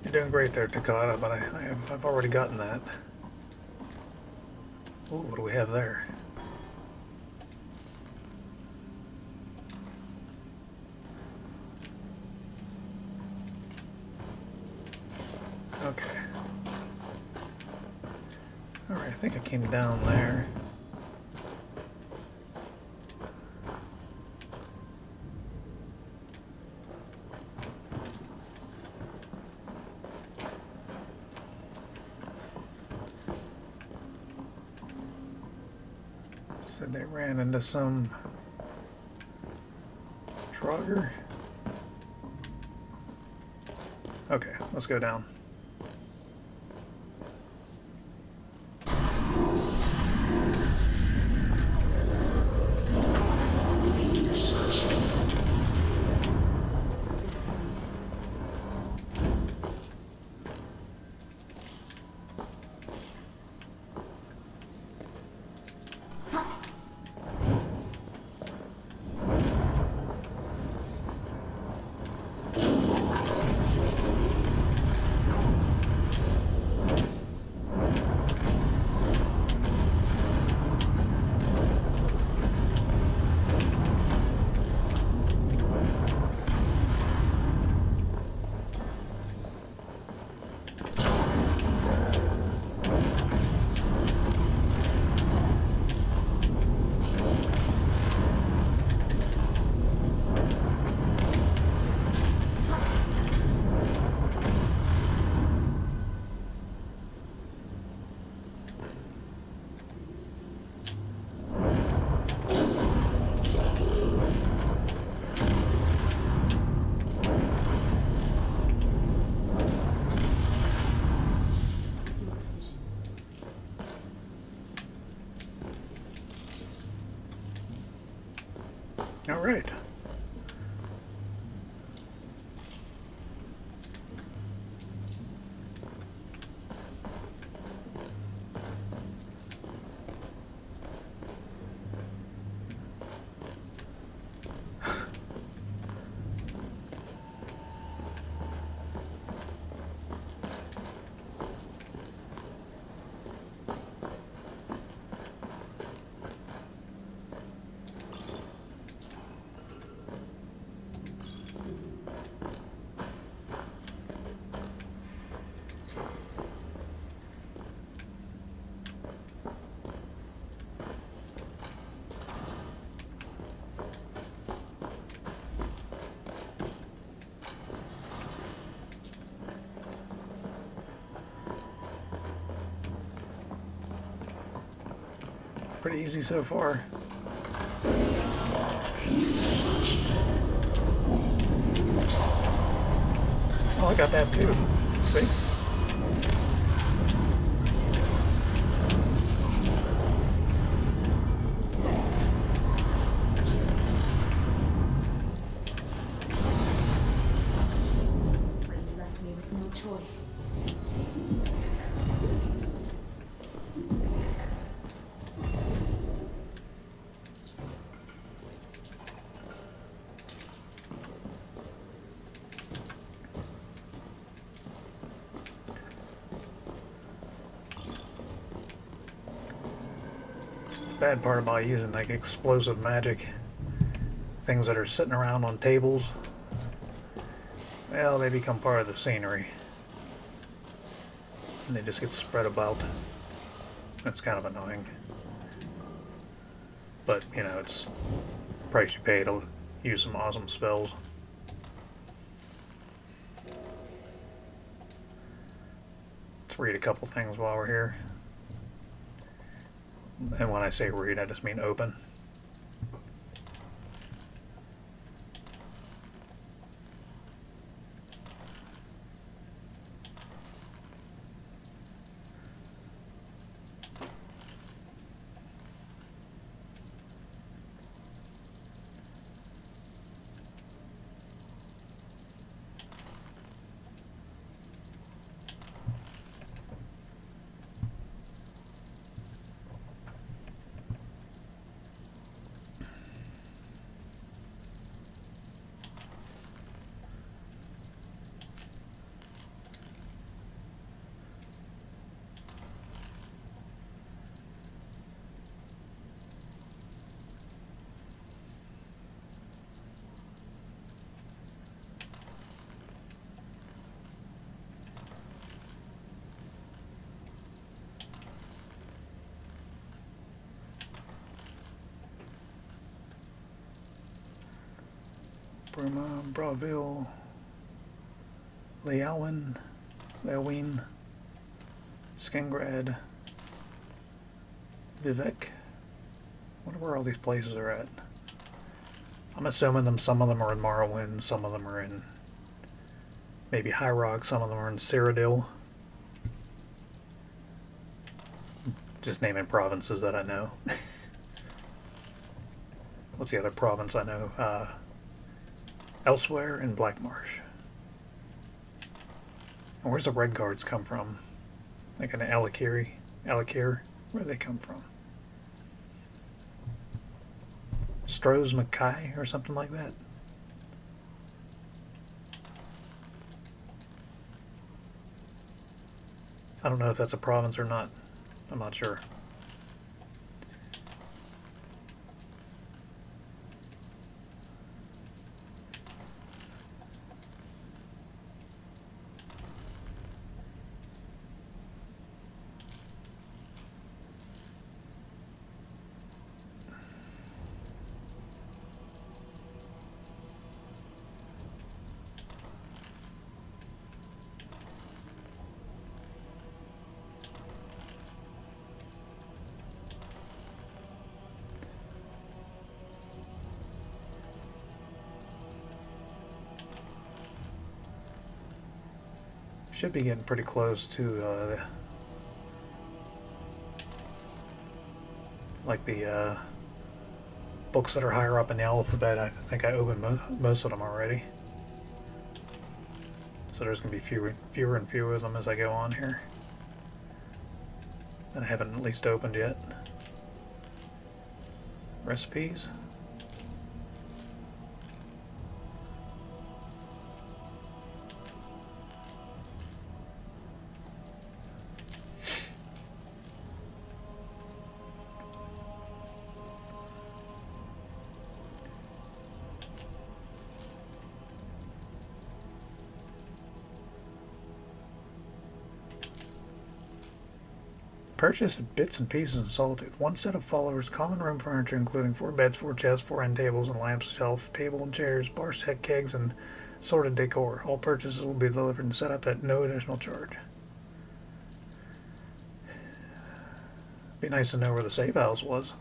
You're doing great there, Takata, but I've already gotten that. Ooh, what do we have there? Okay. Alright, I think I came down there. Said they ran into some Draugr. Okay, let's go down. All right. Pretty easy so far. Oh, I got that too. See? But you left me with no choice. Bad part about using like explosive magic, things that are sitting around on tables, well, they become part of the scenery and they just get spread about. That's kind of annoying, but you know, it's the price you pay to use some awesome spells. Let's read a couple things while we're here. And when I say read, I just mean open. Bruma, Braville, Leowin, Leowin, Skengrad, Vivek. Wonder where all these places are at. I'm assuming some of them are in Morrowind, some of them are in maybe High Rock, some of them are in Cyrodiil. Just naming provinces that I know. What's the other province I know? Elsewhere in Blackmarsh. And where's the red guards come from? Like an Alikir? Where do they come from? Stros Mackay or something like that? I don't know if that's a province or not. I'm not sure. Should be getting pretty close to like the books that are higher up in the alphabet. I think I opened most of them already. So there's going to be fewer and fewer of them as I go on here. That I haven't at least opened yet. Recipes. Purchase bits and pieces and solitude. One set of followers, common room furniture including 4 beds, 4 chests, 4 end tables and lamps, shelf, table and chairs, bar set, kegs, and assorted decor. All purchases will be delivered and set up at no additional charge. Be nice to know where the safe house was.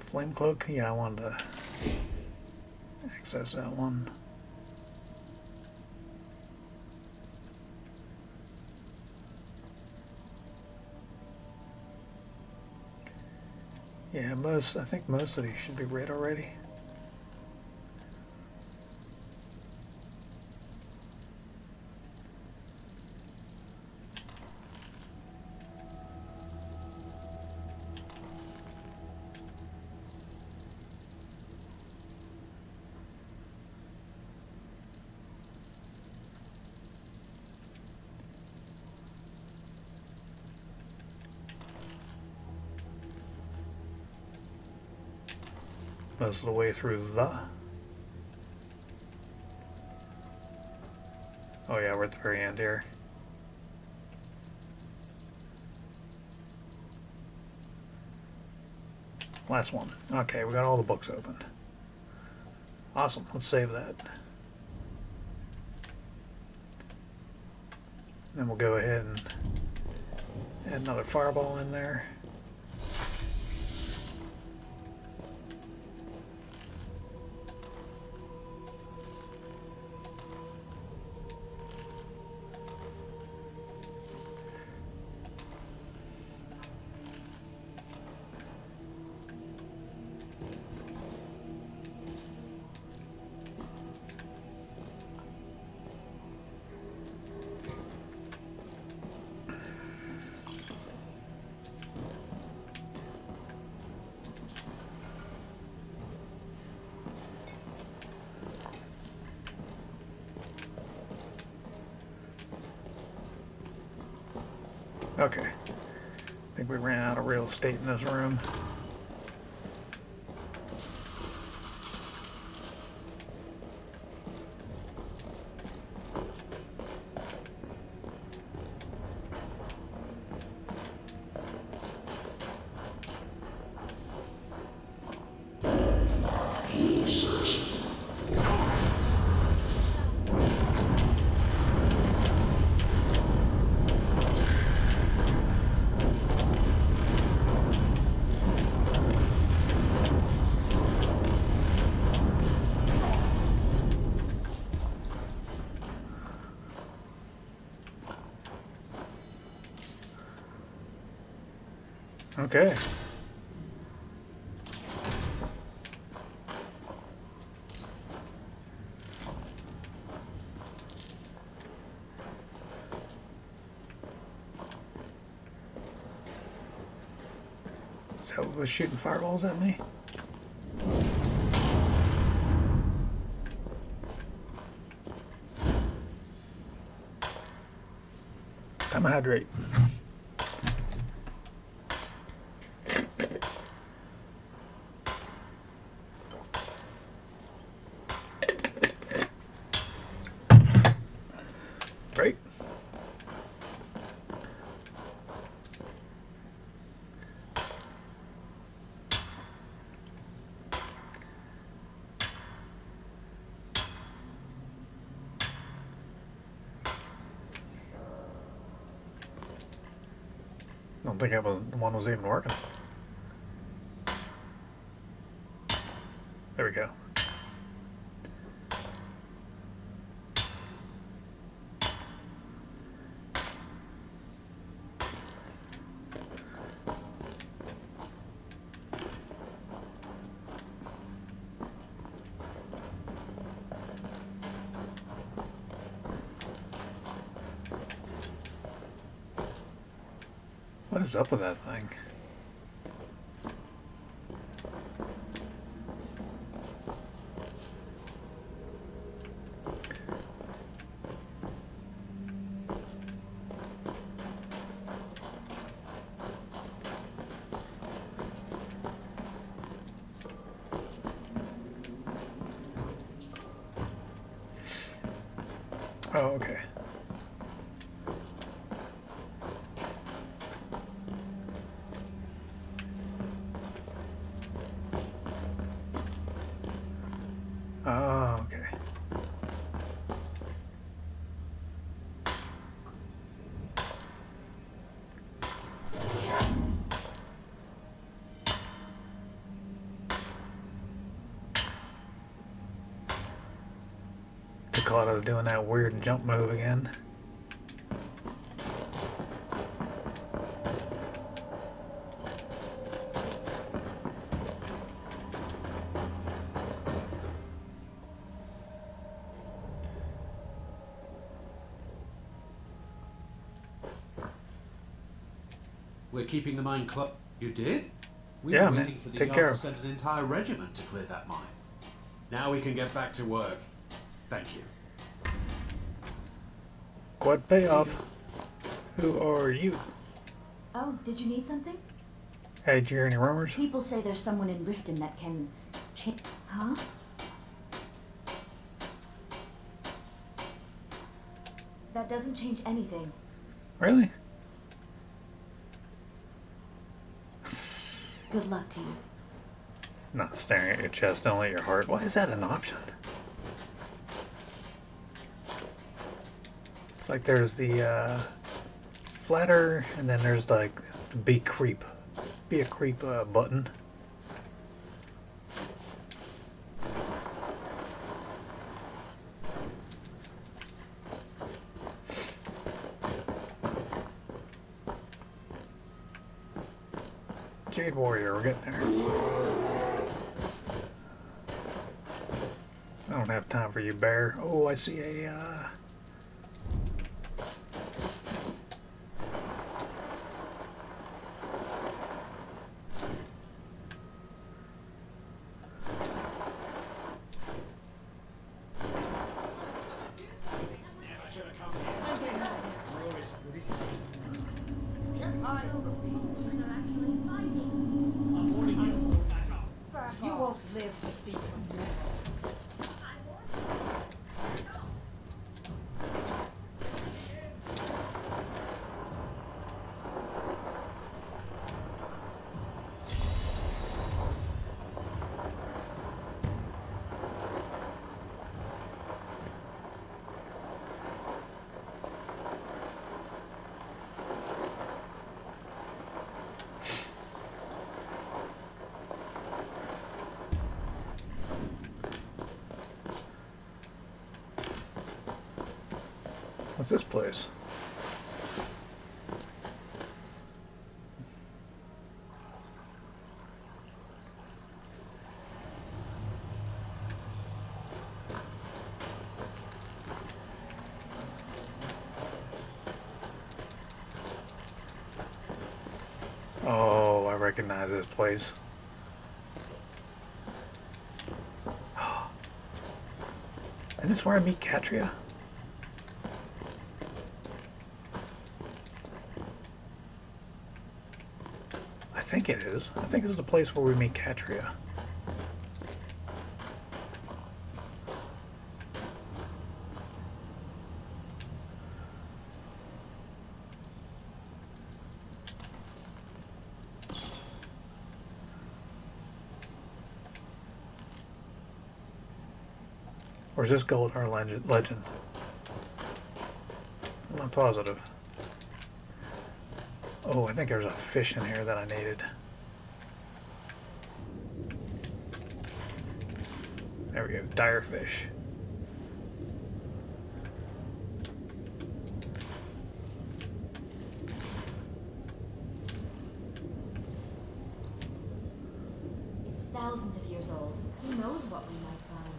Flame cloak? Yeah, I wanted to access that one. Yeah, I think most of these should be read already. Most of the way through the... Oh yeah, we're at the very end here. Last one. Okay, we got all the books opened. Awesome, let's save that. Then we'll go ahead and add another fireball in there. Okay, I think we ran out of real estate in this room. Okay. Is that what was shooting fireballs at me? Time to hydrate. Great. I don't think one was even working. There we go. What is up with that thing? Oh, okay. Oh, okay. Dakota doing that weird jump move again. We're keeping the mine closed. You did? We Yeah, were man. waiting for the Take yard care. to send an entire regiment to clear that mine. Now we can get back to work. Thank you. Quad payoff. Who are you? Oh, did you need something? Hey, did you hear any rumors? People say there's someone in Riften that can change. Huh? That doesn't change anything. Really? Good luck to you. Not staring at your chest, only at your heart. Why is that an option? It's like there's the flatter, and then there's like be creep. Be a creep button. Jade Warrior, we're getting there. I don't have time for you, bear. Oh, I see a, You won't live to see tomorrow. what's this place? Oh, I recognize this place. And this is where I meet Katria? I think it is. I think this is the place where we meet Katria. Or is this gold our legend? I'm not positive. Oh, I think there's a fish in here that I needed. There we go, dire fish. It's thousands of years old. Who knows what we might find?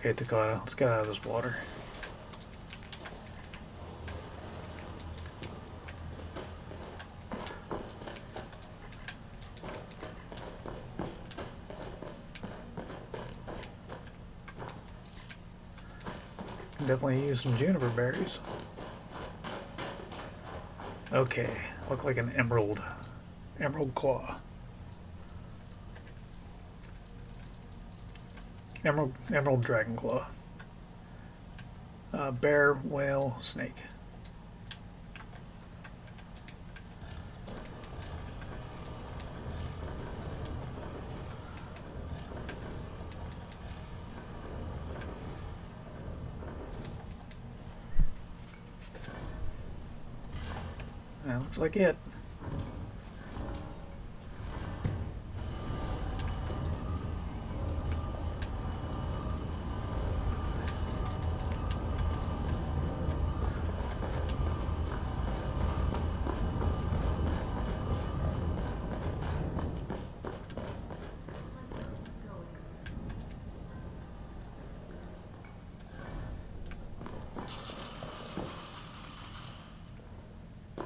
Okay, Takata, let's get out of this water. Can definitely use some juniper berries. Okay, look like an emerald claw. Emerald dragon claw. Bear, whale, snake. That looks like it.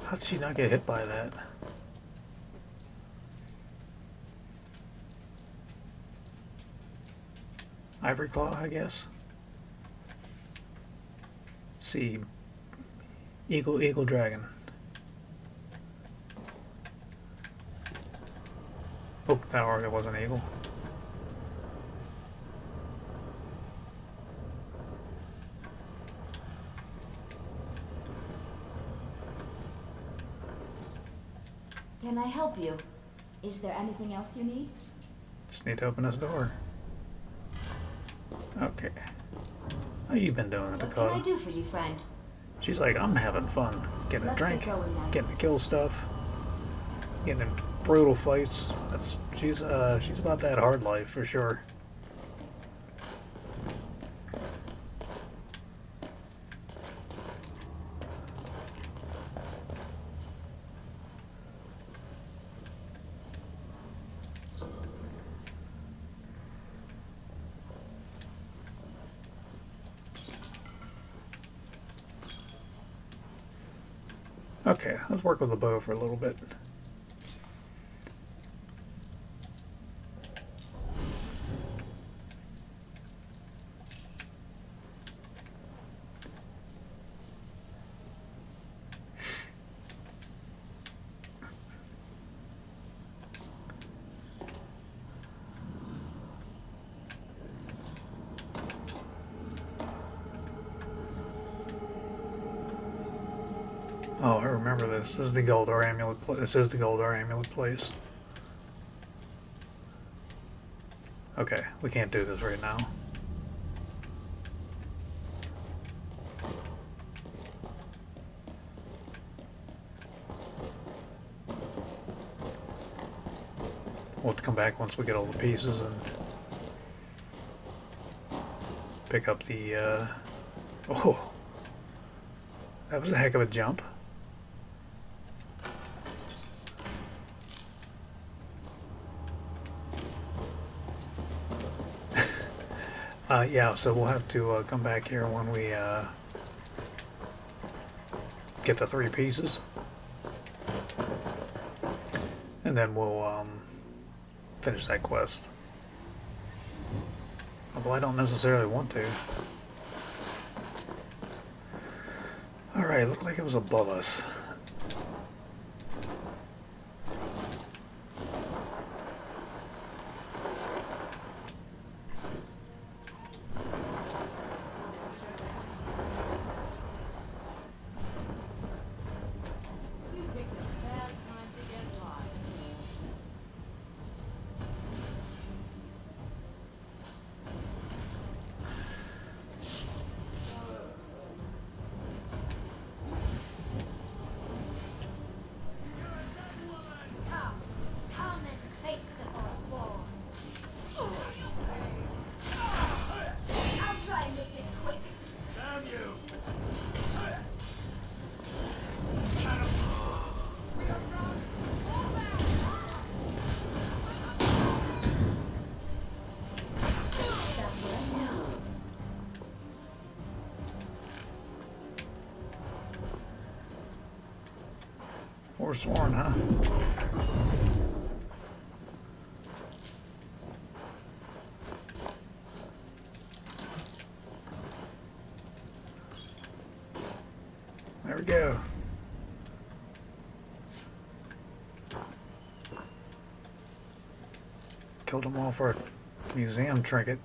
How did she not get hit by that? Ivory claw, I guess. See, eagle dragon. Oh, that already was an eagle. Can I help you? Is there anything else you need? Just need to open this door. Okay. How you been doing, What Dakota? can I do for you, friend? She's like, I'm having fun. Getting a Let's drink, get going then. getting to kill stuff, getting in brutal fights. She's about that hard life for sure. Okay, let's work with the bow for a little bit. Oh, I remember this. This is the Goldar amulet. This is the Goldar amulet place. Okay, we can't do this right now. We'll have to come back once we get all the pieces and pick up the. Oh, that was a heck of a jump. Yeah, so we'll have to come back here when we get the 3 pieces. And then we'll finish that quest. Although I don't necessarily want to. Alright, looked like it was above us. Forsworn, huh? There we go. Killed them all for a museum trinket.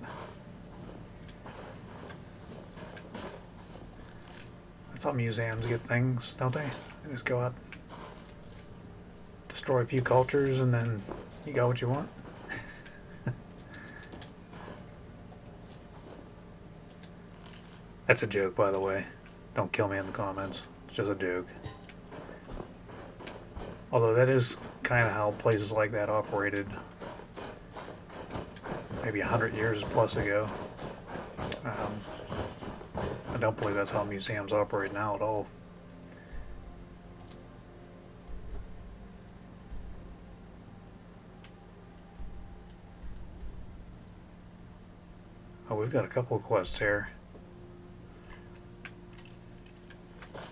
That's how museums get things, don't they? They just go out, destroy a few cultures, and then you got what you want. That's a joke, by the way. Don't kill me in the comments. It's just a joke. Although that is kind of how places like that operated maybe 100 years plus ago. I don't believe that's how museums operate now at all. Oh, we've got a couple of quests here.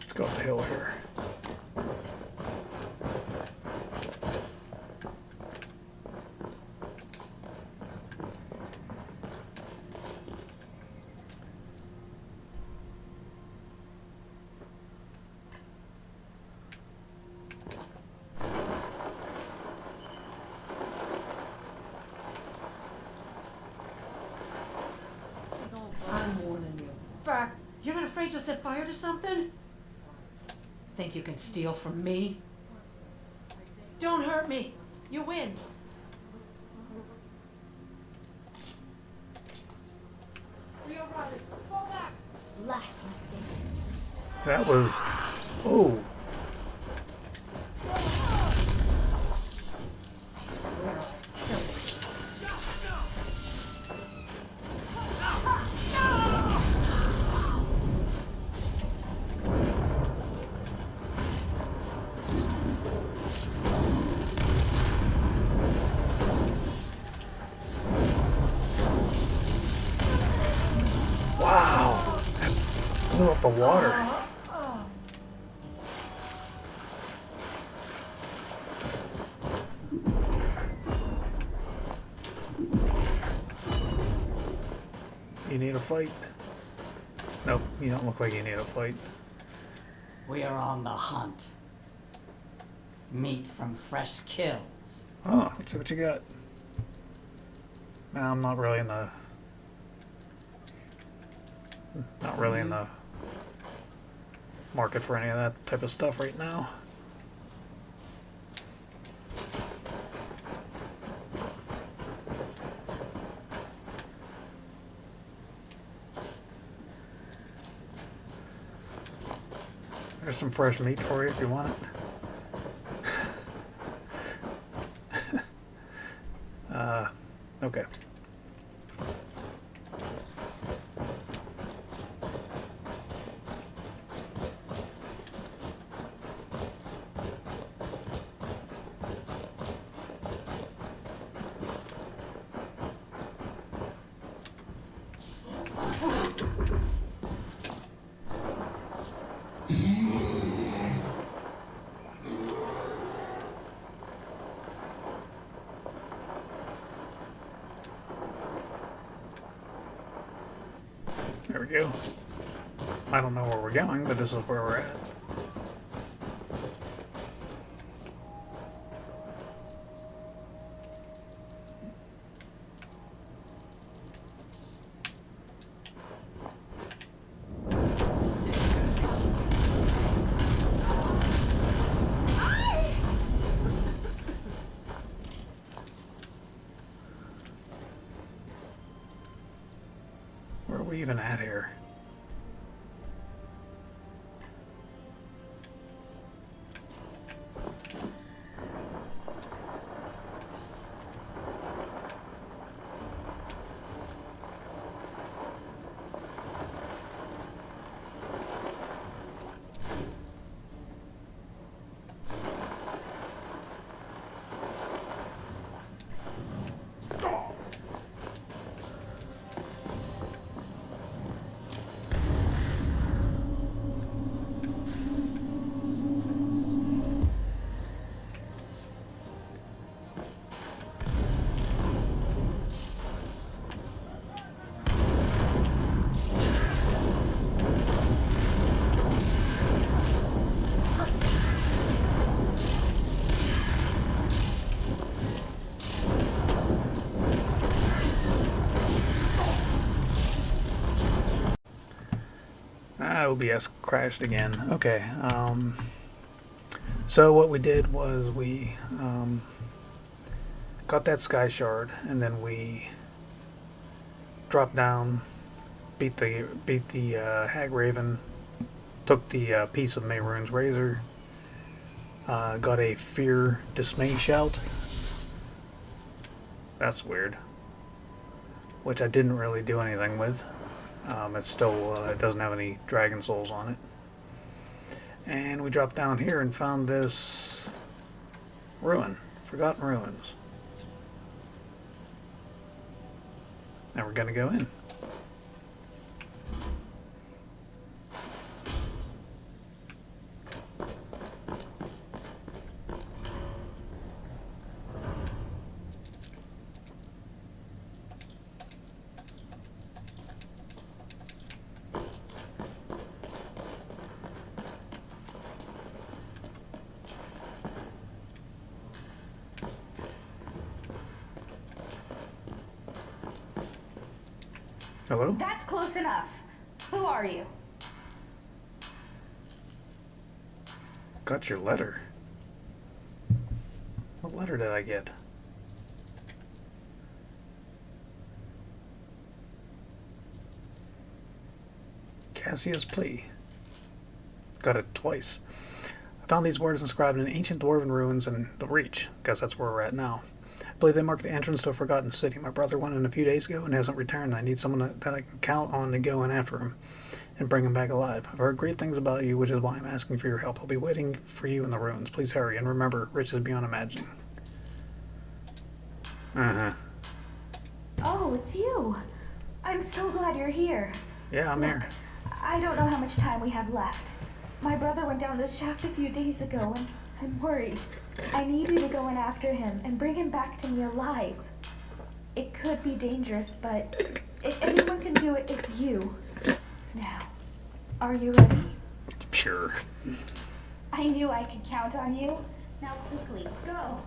Let's go up the hill here. I'm warning you. You're not afraid you'll set fire to something? Think you can steal from me? Don't hurt me. You win. Fall back. Last mistake. That was... Oh! Wow! That blew up the water. You need a fight? Nope, you don't look like you need a fight. We are on the hunt. Meat from fresh kills. Oh, let's see what you got. No, I'm not really in the... Not really in the market for any of that type of stuff right now. There's some fresh meat for you if you want it. Okay. There we go. I don't know where we're going, but this is where we're at. Where are we even at here? OBS crashed again. Okay. So what we did was we got that sky shard, and then we dropped down, beat the Hag Raven, took the piece of Mehrunes' razor, got a fear dismay shout. That's weird. Which I didn't really do anything with. It's still it doesn't have any dragon souls on it. And we dropped down here and found this ruin, Forgotten Ruins. And we're gonna go in. Hello? That's close enough. Who are you? Got your letter. What letter did I get? Cassia's plea. Got it twice. I found these words inscribed in ancient dwarven ruins in the Reach. Guess that's where we're at now. I believe they marked the entrance to a Forgotten City. My brother went in a few days ago and hasn't returned. I need someone that I can count on to go in after him and bring him back alive. I've heard great things about you, which is why I'm asking for your help. I'll be waiting for you in the ruins. Please hurry, and remember, riches beyond imagining. Oh, it's you. I'm so glad you're here. Yeah, I'm here. I don't know how much time we have left. My brother went down this shaft a few days ago, and I'm worried. I need you to go in after him and bring him back to me alive. It could be dangerous, but if anyone can do it, it's you. Now, are you ready? Sure. I knew I could count on you. Now quickly, go.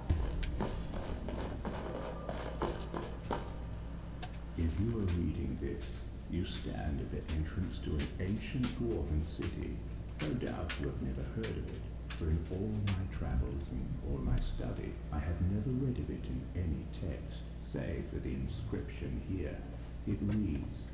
If you are reading this, you stand at the entrance to an ancient dwarven city. No doubt you have never heard of it, for in all my travels and all my study, I have never read of it in any text, save for the inscription here. It reads,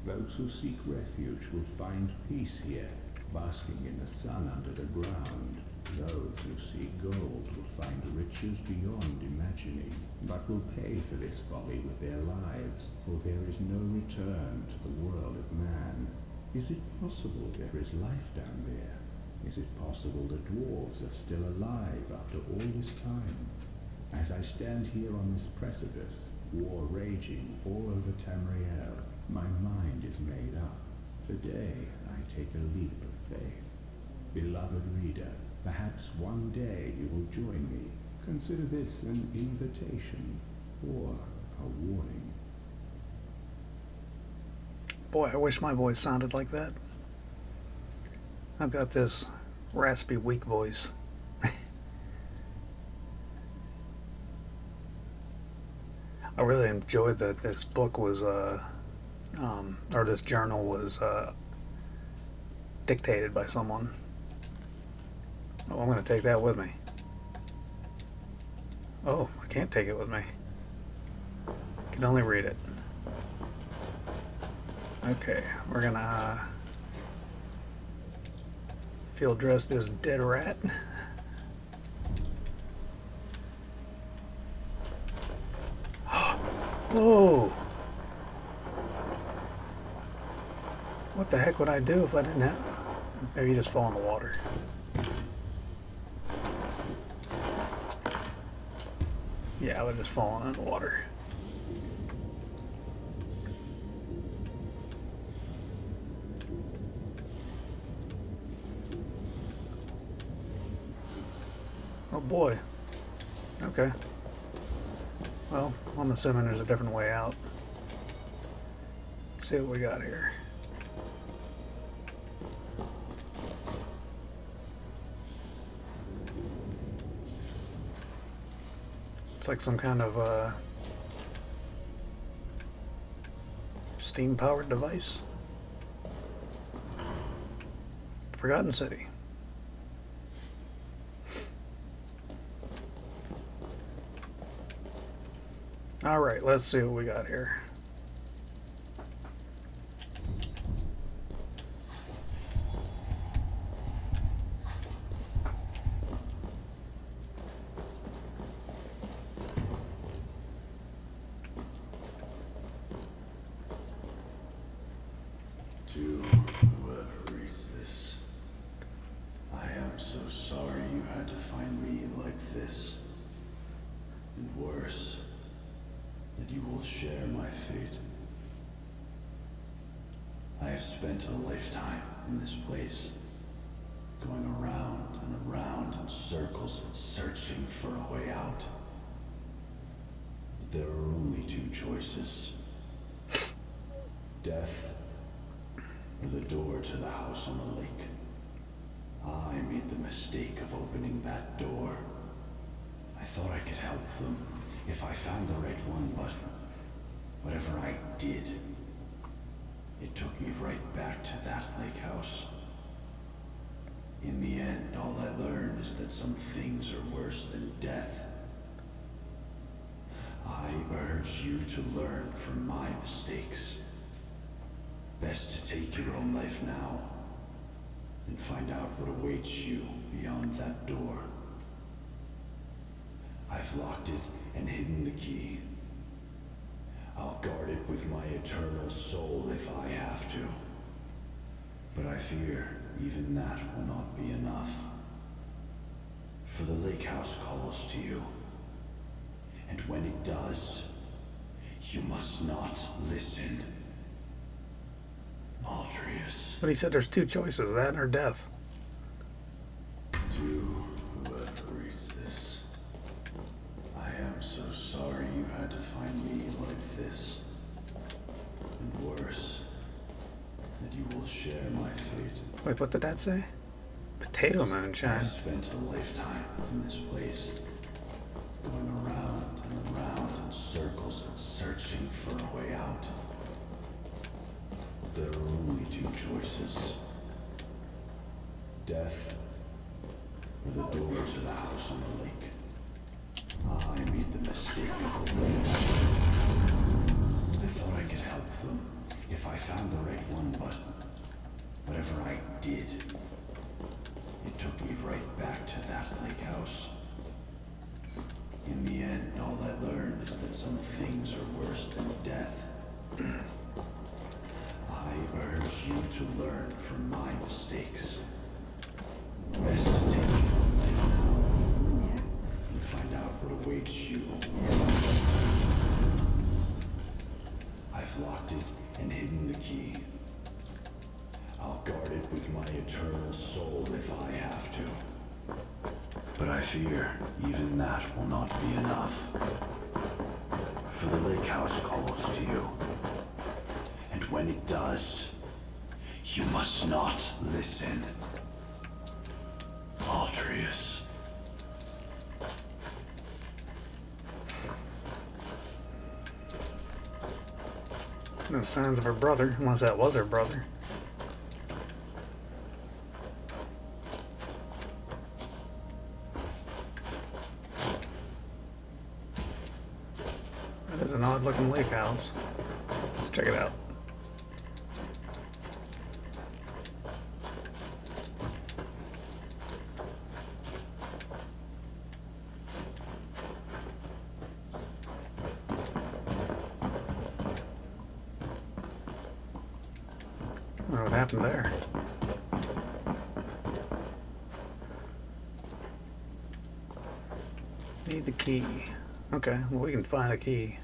"Those who seek refuge will find peace here, basking in the sun under the ground. Those who seek gold will find riches beyond imagining, but will pay for this folly with their lives, for there is no return to the world of man. Is it possible there is life down there? Is it possible the dwarves are still alive after all this time? As I stand here on this precipice, war raging all over Tamriel, my mind is made up. Today I take a leap of faith. Beloved reader, perhaps one day you will join me. Consider this an invitation or a warning." Boy, I wish my voice sounded like that. I've got this raspy, weak voice. I really enjoyed that this book was, or this journal was dictated by someone. Oh, I'm going to take that with me. Oh, I can't take it with me. I can only read it. Okay, we're gonna field dress this dead rat. Whoa! What the heck would I do if I didn't have... Maybe just fall in the water. Yeah, I would have just fallen in the water. Oh boy. Okay. Well, I'm assuming there's a different way out. Let's see what we got here. It's like some kind of steam-powered device. Forgotten City. Alright, let's see what we got here. To whoever reads this, I am so sorry you had to find me like this. And worse, that you will share my fate. I have spent a lifetime in this place, going around and around in circles, searching for a way out. But there are only two choices. Death, or the door to the house on the lake. I made the mistake of opening that door. I thought I could help them if I found the right one, but whatever I did, it took me right back to that lake house. In the end, all I learned is that some things are worse than death. I urge you to learn from my mistakes. Best to take your own life now and find out what awaits you beyond that door. I've locked it and hidden the key. I'll guard it with my eternal soul if I have to. But I fear even that will not be enough. For the lake house calls to you. And when it does, you must not listen. Altrius. But he said there's two choices, that or death. To whoever reads this, I am so sorry you had to find me like this. And worse, that you will share my fate. Wait, what did that say? Potato moonshine. I spent a lifetime in this place, going around and around in circles, searching for a way out. There are only two choices. Death, or the door to the house on the lake. I made the mistake of opening that door. I thought I could help them if I found the right one, but whatever I did, it took me right back to that lake house. In the end, all I learned is that some things are worse than death. I urge you to learn from my mistakes. Best to take your own life now and find out what awaits you. I've locked it and hidden the key. I'll guard it with my eternal soul if I have to. But I fear even that will not be enough. For the lake house calls to you. And when it does, you must not listen. Altrius. No signs of her brother, unless that was her brother. That is an odd looking lake house. Let's check it out. What happened there? Need the key. Okay, well we can find a key.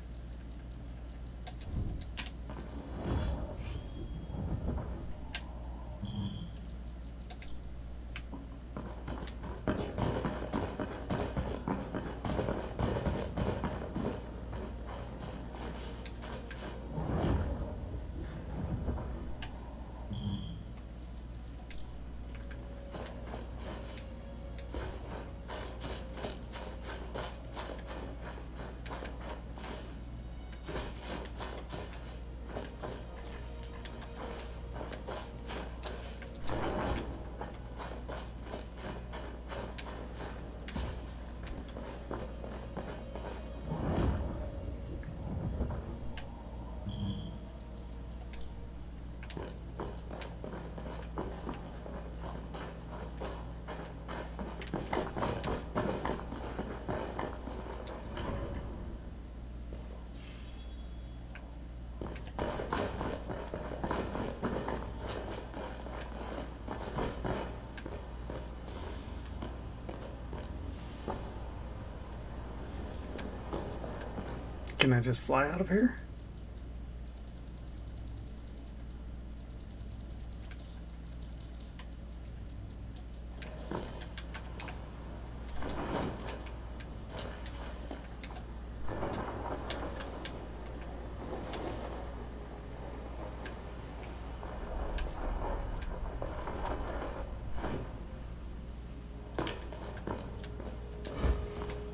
Can I just fly out of here?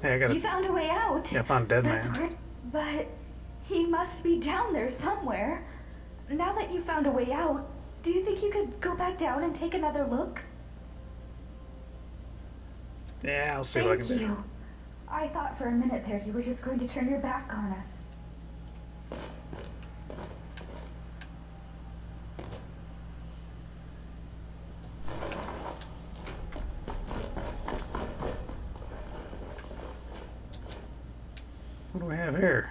Hey, I got You found a way out. Yeah, I found Dead That's Man. great, but he must be down there somewhere. Now that you found a way out, do you think you could go back down and take another look? Yeah, I'll see what I can Thank do. you. I thought for a minute there you were just going to turn your back on us. What do we have here?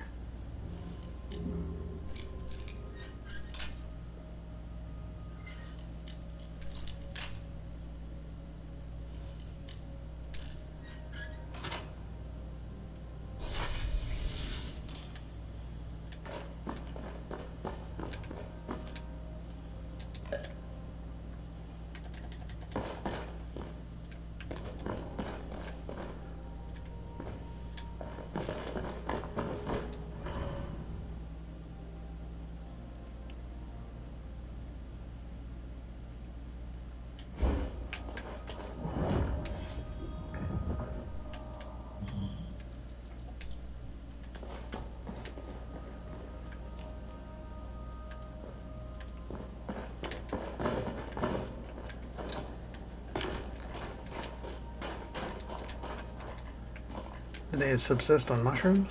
Did they subsist on mushrooms?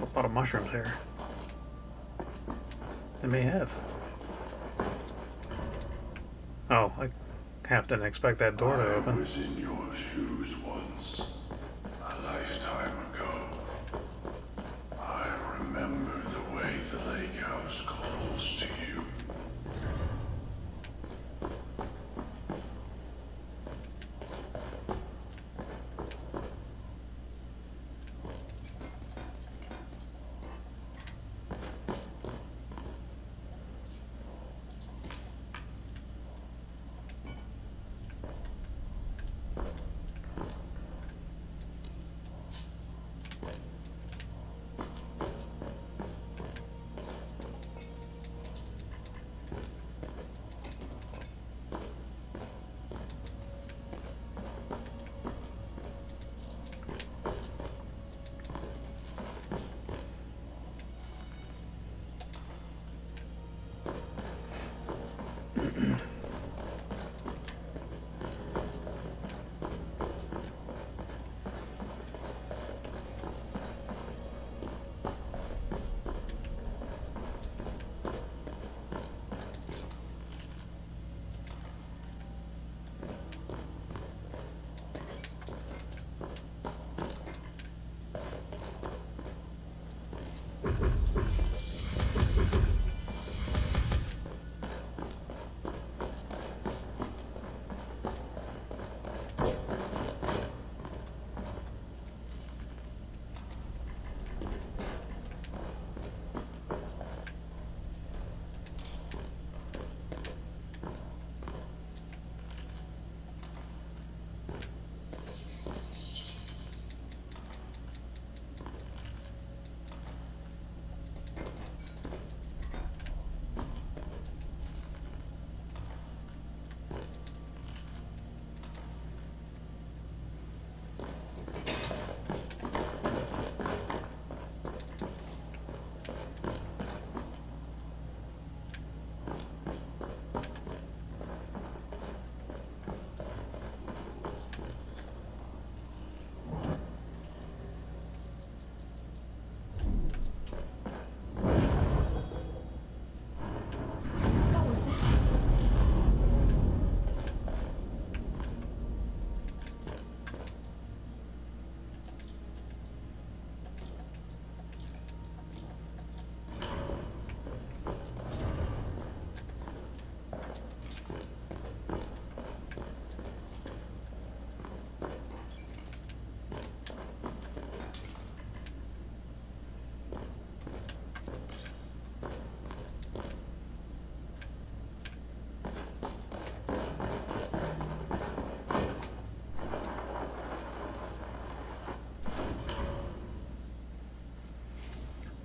A lot of mushrooms here. They may have. Oh, I half didn't expect that door to I open. was in your shoes once, a lifetime ago. I remember the way the lake house calls to you.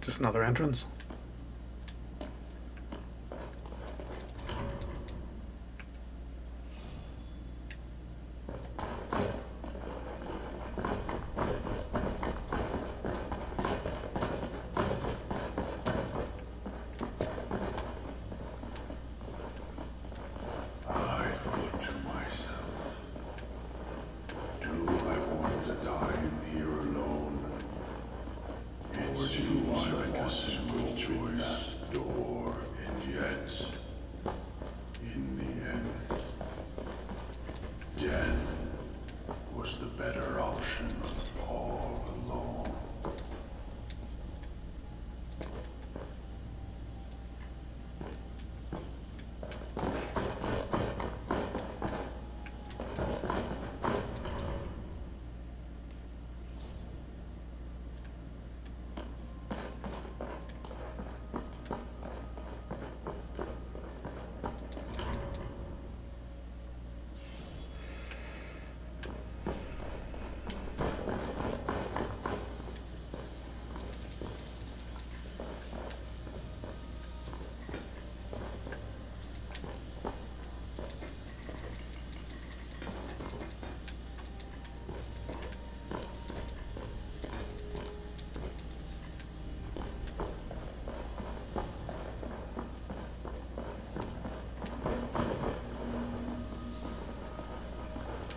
Just another entrance. I thought to myself, do I want to die in here alone? It seems like a simple choice, door, and yet, in the end, death was the better option all along.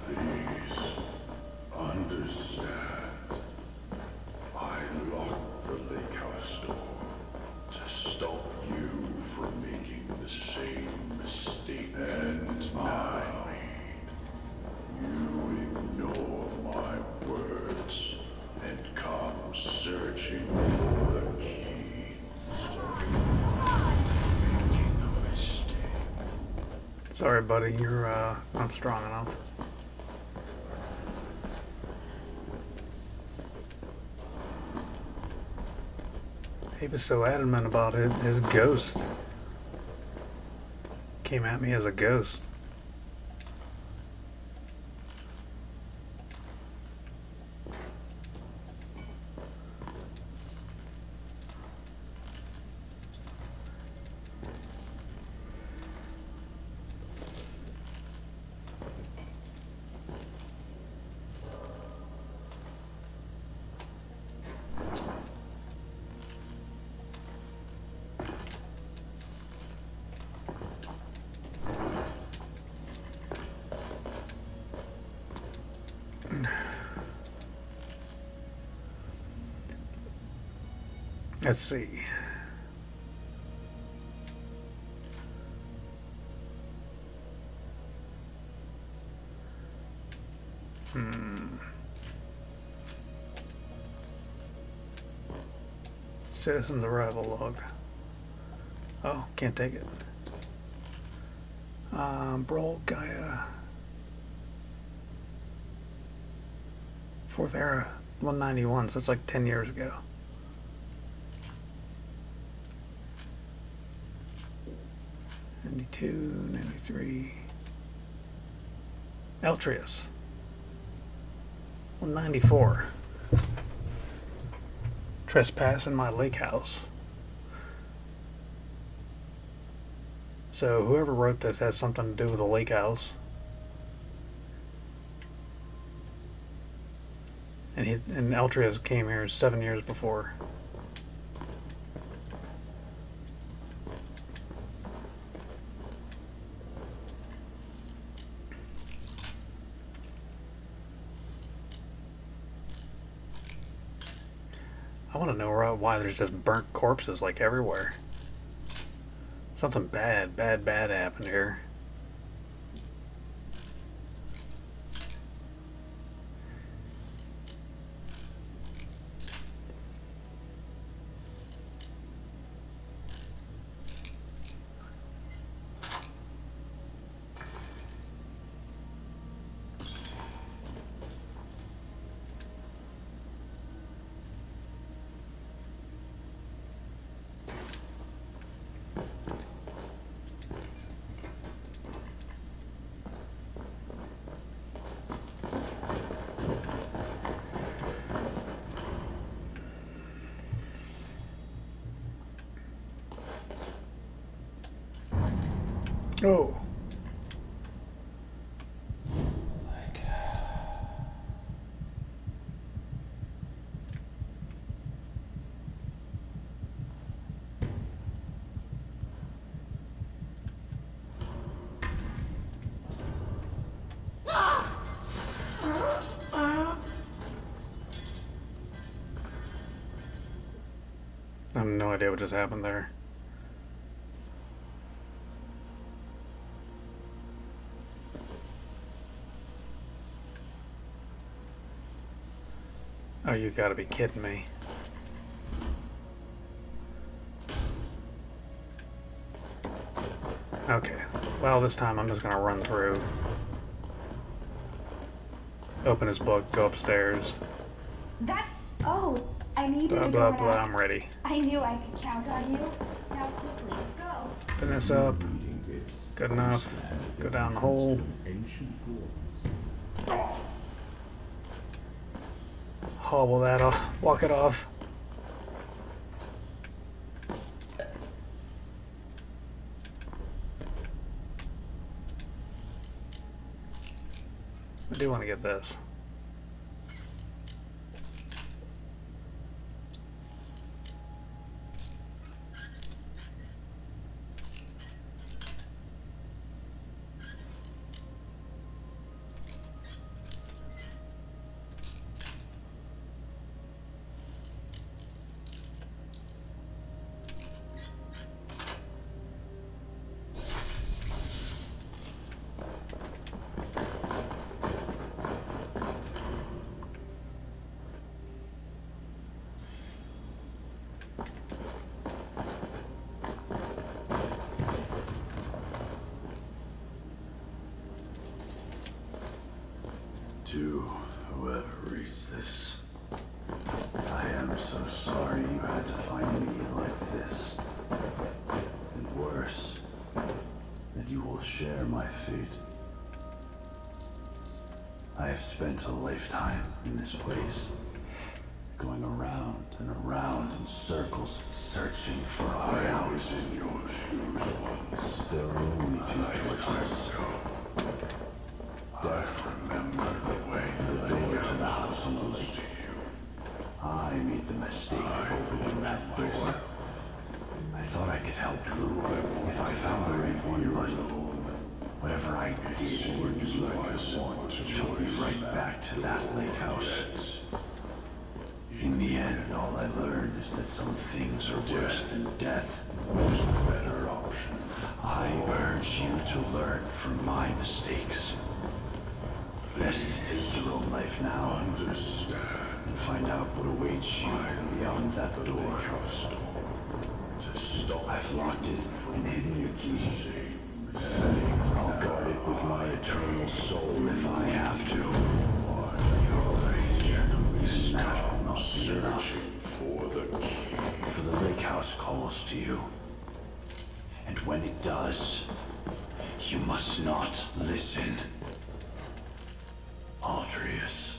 Please understand. I locked the lake house door to stop you from making the same mistake. And now you ignore my words and come searching for the key. Making a mistake. Sorry, buddy, you're not strong enough. He was so adamant about it. His ghost came at me as a ghost. Let's see. Citizen's arrival log. Oh, can't take it. Brawl Gaia. 4th era, 191, so it's like 10 years ago. 92, 93. Eltrius. 194. Trespass in my lake house. So whoever wrote this has something to do with the lake house. And Eltrius came here 7 years before. I want to know why there's just burnt corpses like everywhere. Something bad happened here. Oh. I have no idea what just happened there. Oh, you gotta be kidding me. Okay, well this time I'm just gonna run through. Open his book, go upstairs. Oh, I need you Blah to blah go blah, out. I'm ready. I knew I could count on you. Now quickly, go. Open this up. Good enough. Go down the hole. Hobble that off. Walk it off. I do want to get this. To whoever reads this, I am so sorry you had to find me like this. And worse, that you will share my fate. I have spent a lifetime in this place, going around and around in circles, searching for a way out. I was in your shoes once. There were only two choices. Death. Remember the way the door to the house on the lake. I made the mistake of opening that door. I thought I could help them if I found the right one, but whatever I did took me right back to that lake house. In the end, all I learned is that some things are worse than death. Was the better option. I urge you to learn from my mistakes. Best to take your own life now. Understand. And find out what awaits you beyond that door. I've locked it and hidden the key. I'll guard it with my eternal soul if I have to. Even that will not be enough. For the lake house calls to you. And when it does, you must not listen. Aldrius.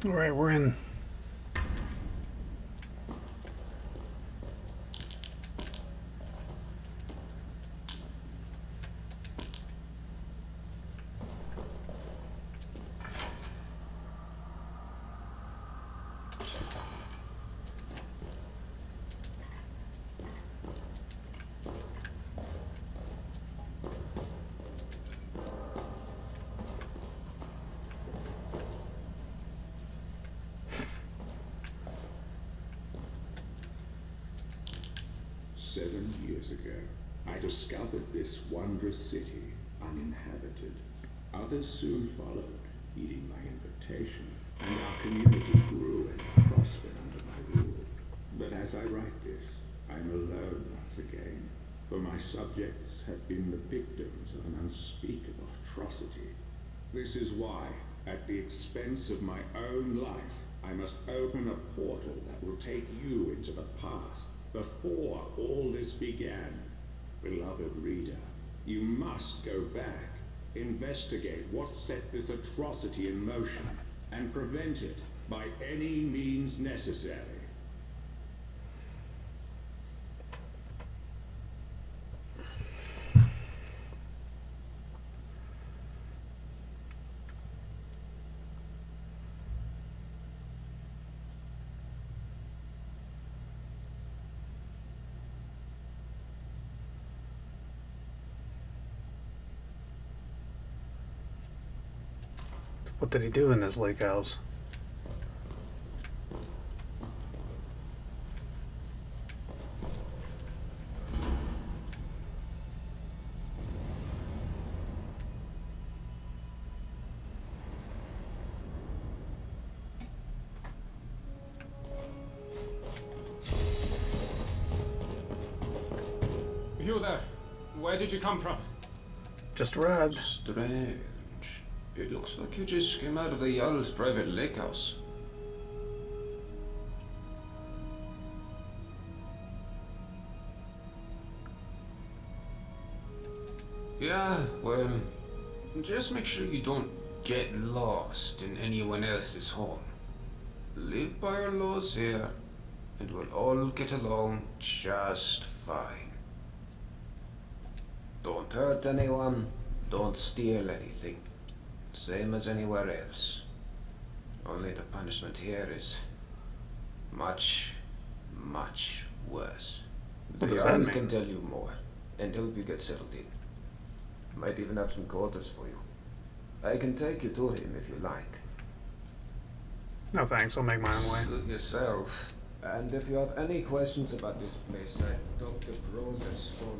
Alright, we're in. Years ago, I discovered this wondrous city uninhabited. Others soon followed, heeding my invitation, and our community grew and prospered under my rule. But as I write this, I'm alone once again, for my subjects have been the victims of an unspeakable atrocity. This is why, at the expense of my own life, I must open a portal that will take you into the past. Before all this began, beloved reader, you must go back, investigate what set this atrocity in motion, and prevent it by any means necessary. What did he do in this lake house? You there? Where did you come from? Just arrived. Strange. It looks like you just came out of the Jarl's private lake house. Yeah, well, just make sure you don't get lost in anyone else's home. Live by our laws here, and we'll all get along just fine. Don't hurt anyone, don't steal anything. Same as anywhere else. Only the punishment here is much, much worse. What The does that Jarl mean? can tell you more, and help you get settled in. Might even have some quarters for you. I can take you to him if you like. No thanks, I'll make my own way. Suit yourself. And if you have any questions about this place, I talked to Draugr the scholar.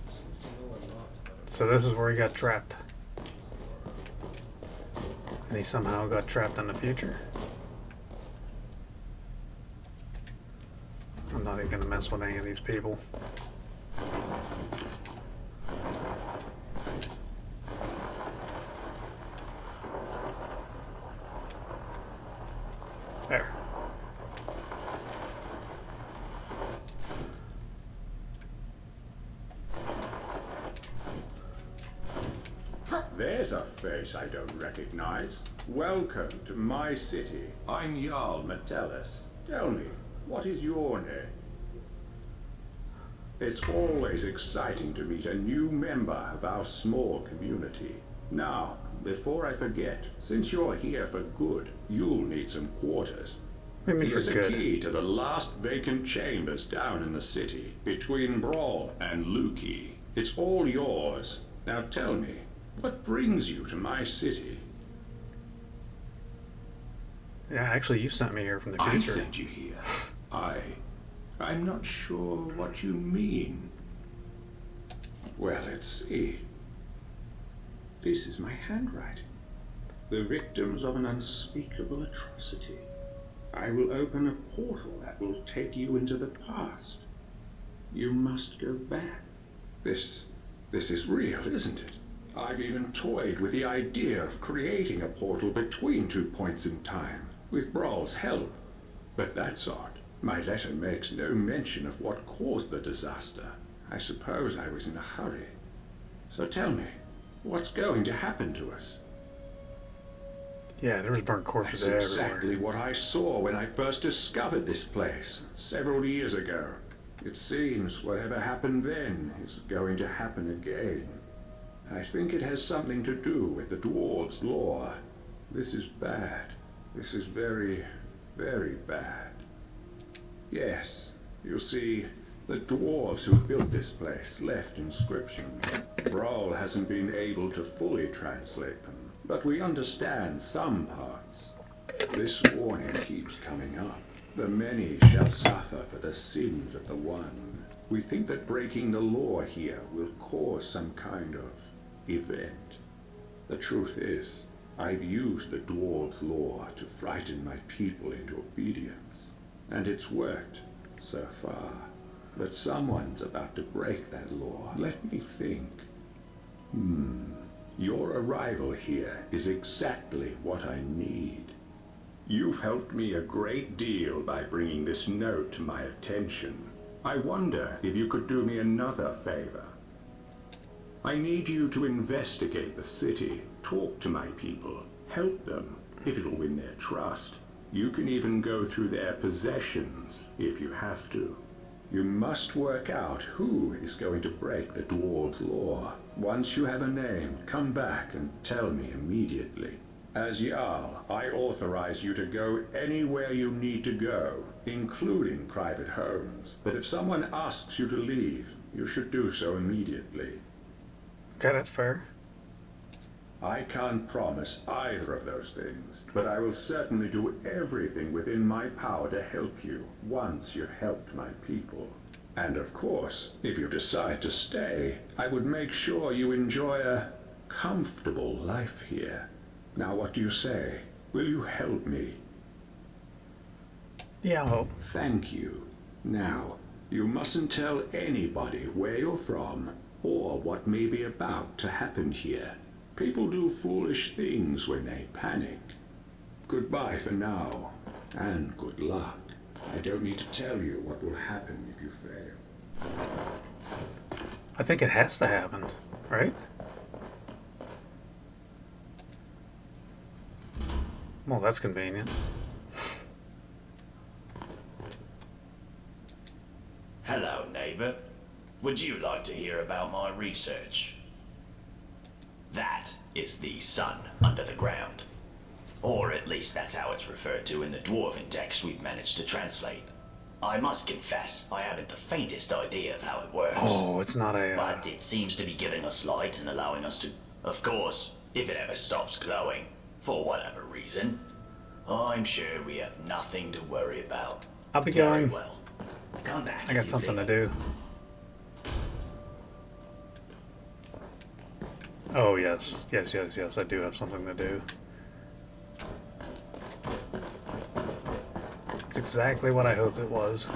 Seems to know a lot about it. So this is where he got trapped. And he somehow got trapped in the future. I'm not even gonna mess with any of these people. There. There's a face I don't recognize. Welcome to my city. I'm Jarl Metellus. Tell me, what is your name? It's always exciting to meet a new member of our small community. Now, before I forget, since you're here for good, you'll need some quarters. Here's a key to the last vacant chambers down in the city, between Brawl and Luki. It's all yours. Now tell me, what brings you to my city? Yeah, actually, you sent me here from the I future. sent you here. I'm not sure what you mean. Well, let's see. This is my handwriting. The victims of an unspeakable atrocity. I will open a portal that will take you into the past. You must go back. This is real, isn't it? I've even toyed with the idea of creating a portal between 2 points in time, with Brawl's help. But that's odd. My letter makes no mention of what caused the disaster. I suppose I was in a hurry. So tell me, what's going to happen to us? Yeah, there was burnt corpses That's everywhere. exactly what I saw when I first discovered this place, several years ago. It seems whatever happened then is going to happen again. I think it has something to do with the dwarves' lore. This is bad. This is very, very bad. Yes, you see, the dwarves who built this place left inscriptions. Draugr hasn't been able to fully translate them, but we understand some parts. This warning keeps coming up. The many shall suffer for the sins of the one. We think that breaking the law here will cause some kind of event. The truth is, I've used the dwarves' law to frighten my people into obedience, and it's worked so far. But someone's about to break that law. Let me think. Your arrival here is exactly what I need. You've helped me a great deal by bringing this note to my attention. I wonder if you could do me another favor. I need you to investigate the city, talk to my people, help them, if it'll win their trust. You can even go through their possessions, if you have to. You must work out who is going to break the dwarves' law. Once you have a name, come back and tell me immediately. As Jarl, I authorize you to go anywhere you need to go, including private homes. But if someone asks you to leave, you should do so immediately. Okay, that's fair. I can't promise either of those things, but I will certainly do everything within my power to help you once you've helped my people. And of course, if you decide to stay, I would make sure you enjoy a comfortable life here. Now what do you say? Will you help me? Yeah, I'll help. Thank you. Now, you mustn't tell anybody where you're from or what may be about to happen here. People do foolish things when they panic. Goodbye for now, and good luck. I don't need to tell you what will happen if you fail. I think it has to happen, right? Well, that's convenient. Hello, neighbor. Would you like to hear about my research? That is the sun under the ground. Or at least that's how it's referred to in the dwarven text we've managed to translate. I must confess, I haven't the faintest idea of how it works. Oh, it's not a... But it seems to be giving us light and allowing us to... Of course, if it ever stops glowing, for whatever reason, I'm sure we have nothing to worry about. I'll be Very going. well. Come back I got something to do. Oh, yes. Yes, I do have something to do. It's exactly what I hoped it was.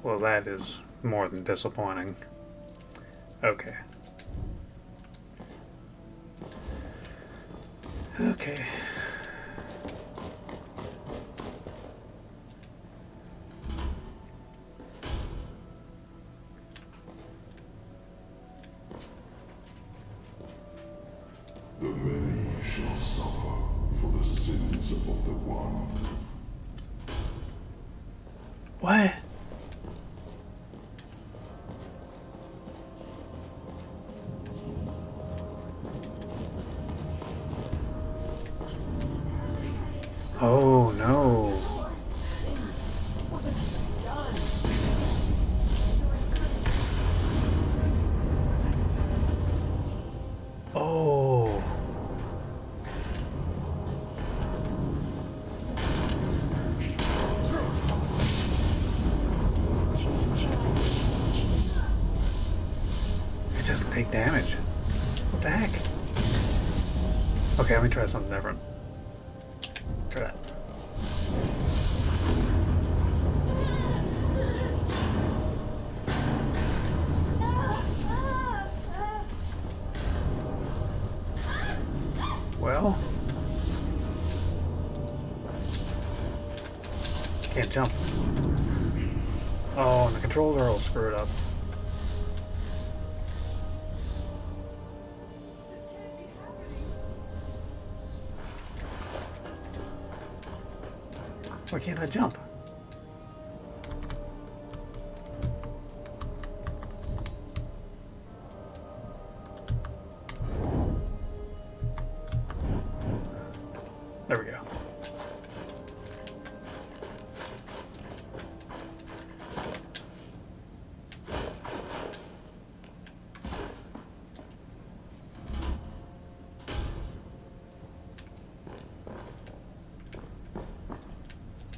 Well, that is more than disappointing. Okay. Okay. The many shall suffer for the sins of the one. What? Oh no. take damage. What the heck? Okay, let me try something different. Try that. Well, can't jump. Oh, and the controls are all screwed up. Why can't I jump? There we go.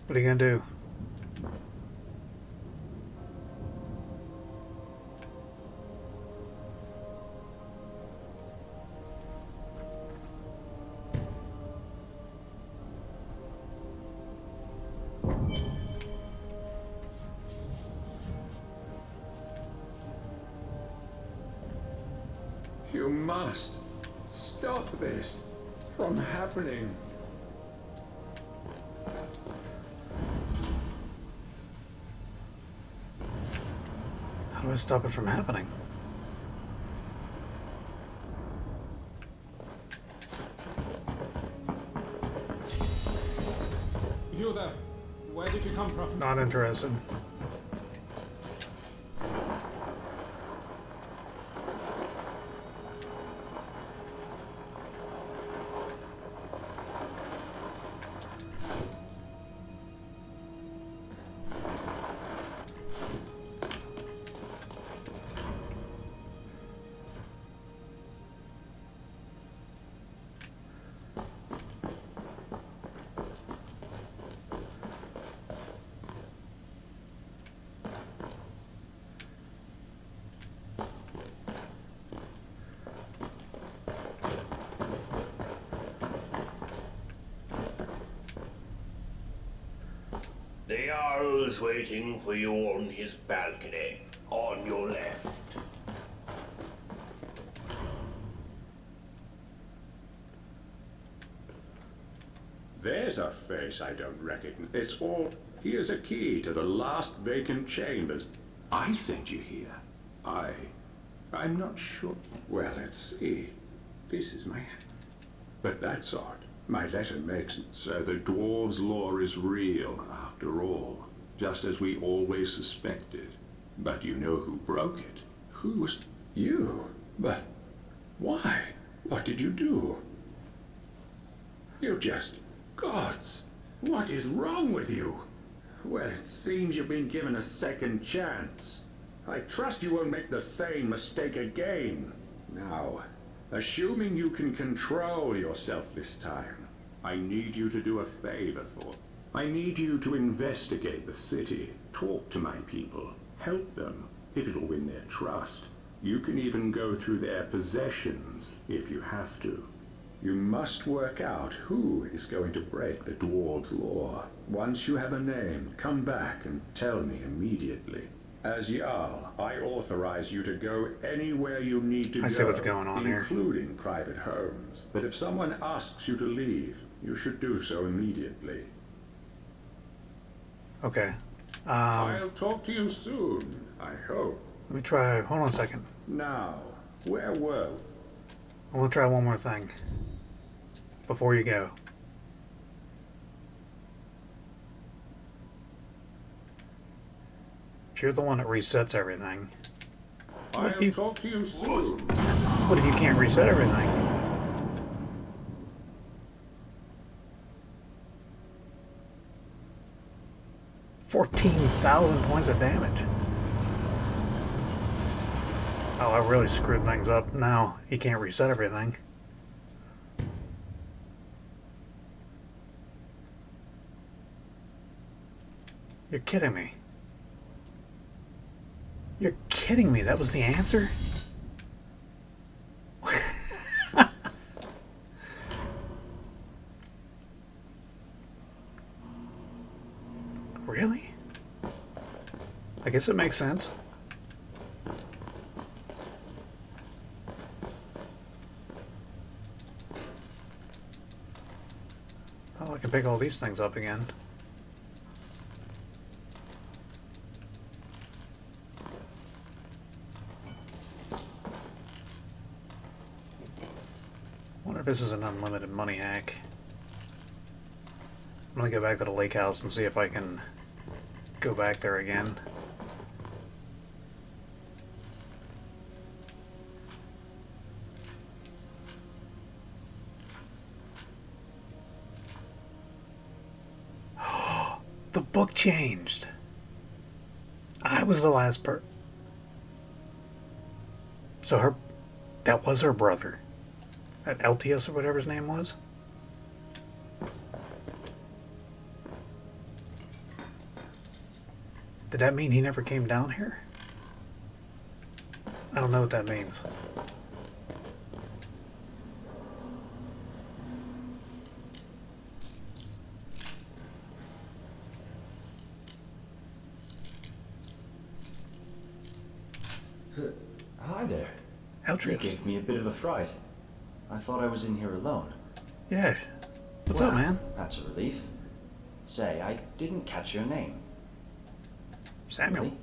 What are you gonna do? You must stop this from happening. How do I stop it from happening? You there? Where did you come from? Not interested. The Jarl's waiting for you on his balcony, on your left. There's a face I don't recognize. It's all... Here's a key to the last vacant chambers. I sent you here. I'm not sure. Well, let's see. This is my... But that's odd. My letter makes it so the dwarves' lore is real, after all. Just as we always suspected. But you know who broke it? Who was... You. But... Why? What did you do? You just... Gods! What is wrong with you? Well, it seems you've been given a second chance. I trust you won't make the same mistake again. Now, assuming you can control yourself this time, I need you to do a favor for... I need you to investigate the city, talk to my people, help them, if it'll win their trust. You can even go through their possessions, if you have to. You must work out who is going to break the dwarves' law. Once you have a name, come back and tell me immediately. As Jarl, I authorize you to go anywhere you need to go. I see what's going on here. Including private homes. But if someone asks you to leave, you should do so immediately. Okay. I'll talk to you soon, I hope. Let me try... Hold on a second. Now, where were we? I want to try one more thing. Before you go. If you're the one that resets everything... I'll talk to you soon. What if you can't reset everything? $14,000 points of damage. Oh, I really screwed things up. Now he can't reset everything. You're kidding me. You're kidding me. That was the answer? Really? I guess it makes sense. Oh, I can pick all these things up again. Wonder if this is an unlimited money hack. I'm gonna go back to the lake house and see if I can go back there again. The book changed. I was the last So that was her brother. That Eltius or whatever his name was. Did that mean he never came down here? I don't know what that means. Hi there. Eltrius. You gave me a bit of a fright. I thought I was in here alone. Yeah. What's up, man? That's a relief. Say, I didn't catch your name. Samuel. Really?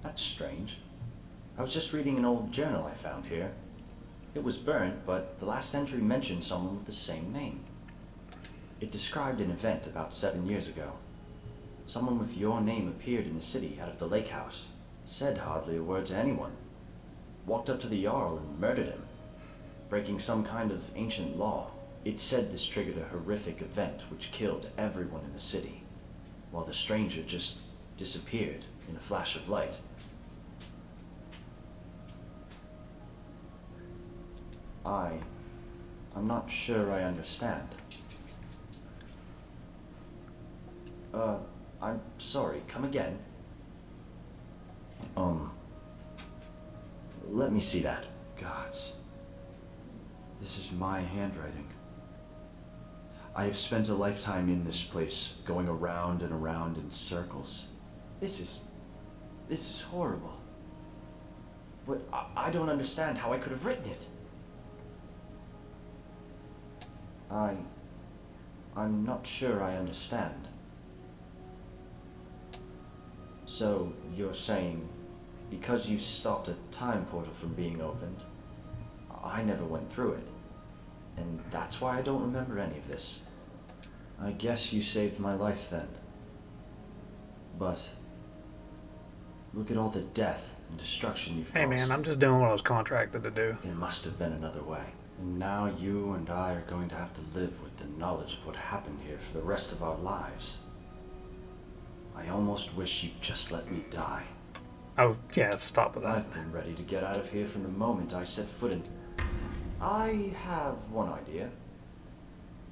That's strange. I was just reading an old journal I found here. It was burnt, but the last entry mentioned someone with the same name. It described an event about 7 years ago. Someone with your name appeared in the city out of the lake house. Said hardly a word to anyone. Walked up to the Jarl and murdered him, breaking some kind of ancient law. It said this triggered a horrific event which killed everyone in the city, while the stranger just disappeared in a flash of light. I'm not sure I understand. I'm sorry, come again. Let me see that. Gods. This is my handwriting. I have spent a lifetime in this place, going around and around in circles. This is horrible. But I don't understand how I could have written it. I'm not sure I understand. So, you're saying, because you stopped a time portal from being opened, I never went through it. And that's why I don't remember any of this. I guess you saved my life then. But look at all the death and destruction you've caused. Hey man, I'm just doing what I was contracted to do. There must have been another way. And now you and I are going to have to live with the knowledge of what happened here for the rest of our lives. I almost wish you'd just let me die. Oh, yeah, stop with that. I've been ready to get out of here from the moment I set foot in. I have one idea.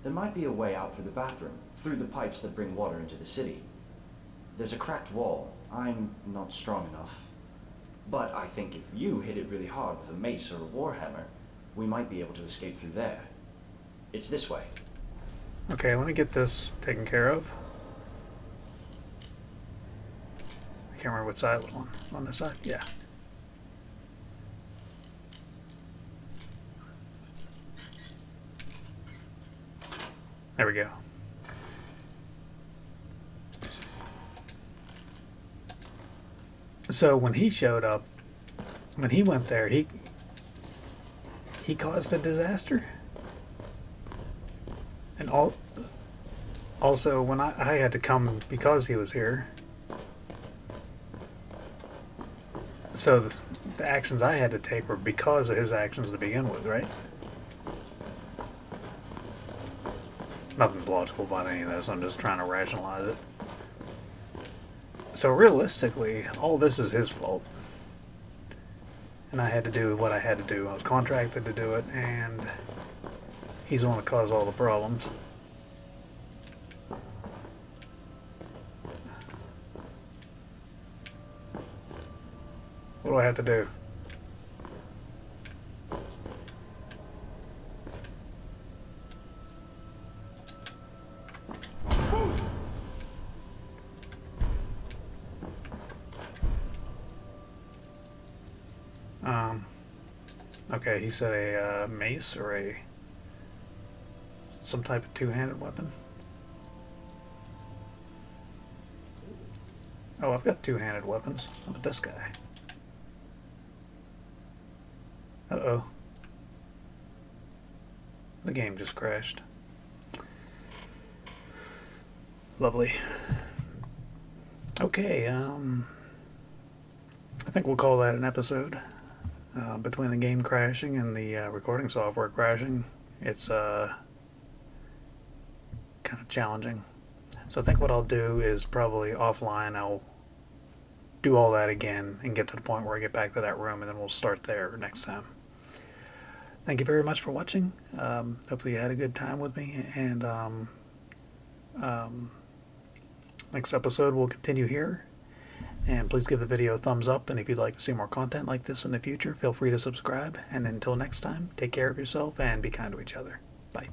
There might be a way out through the bathroom, through the pipes that bring water into the city. There's a cracked wall. I'm not strong enough. But I think if you hit it really hard with a mace or a warhammer, we might be able to escape through there. It's this way. Okay, let me get this taken care of. I can't remember what side it was on. On this side? Yeah. There we go. So when he showed up, when he went there, he caused a disaster. And also when I had to come because he was here. So the actions I had to take were because of his actions to begin with, right? Nothing's logical about any of this. I'm just trying to rationalize it. So realistically, all this is his fault. And I had to do what I had to do. I was contracted to do it, and he's the one that caused all the problems. What do I have to do? Okay, he said a mace or some type of two-handed weapon. Oh, I've got two-handed weapons. How about this guy? Uh-oh. The game just crashed. Lovely. Okay, I think we'll call that an episode. Between the game crashing and the recording software crashing, it's kind of challenging. So I think what I'll do is probably offline I'll do all that again and get to the point where I get back to that room, and then we'll start there next time. Thank you very much for watching. Hopefully you had a good time with me, and next episode we'll continue here. And please give the video a thumbs up, and if you'd like to see more content like this in the future, feel free to subscribe. And until next time, take care of yourself and be kind to each other. Bye.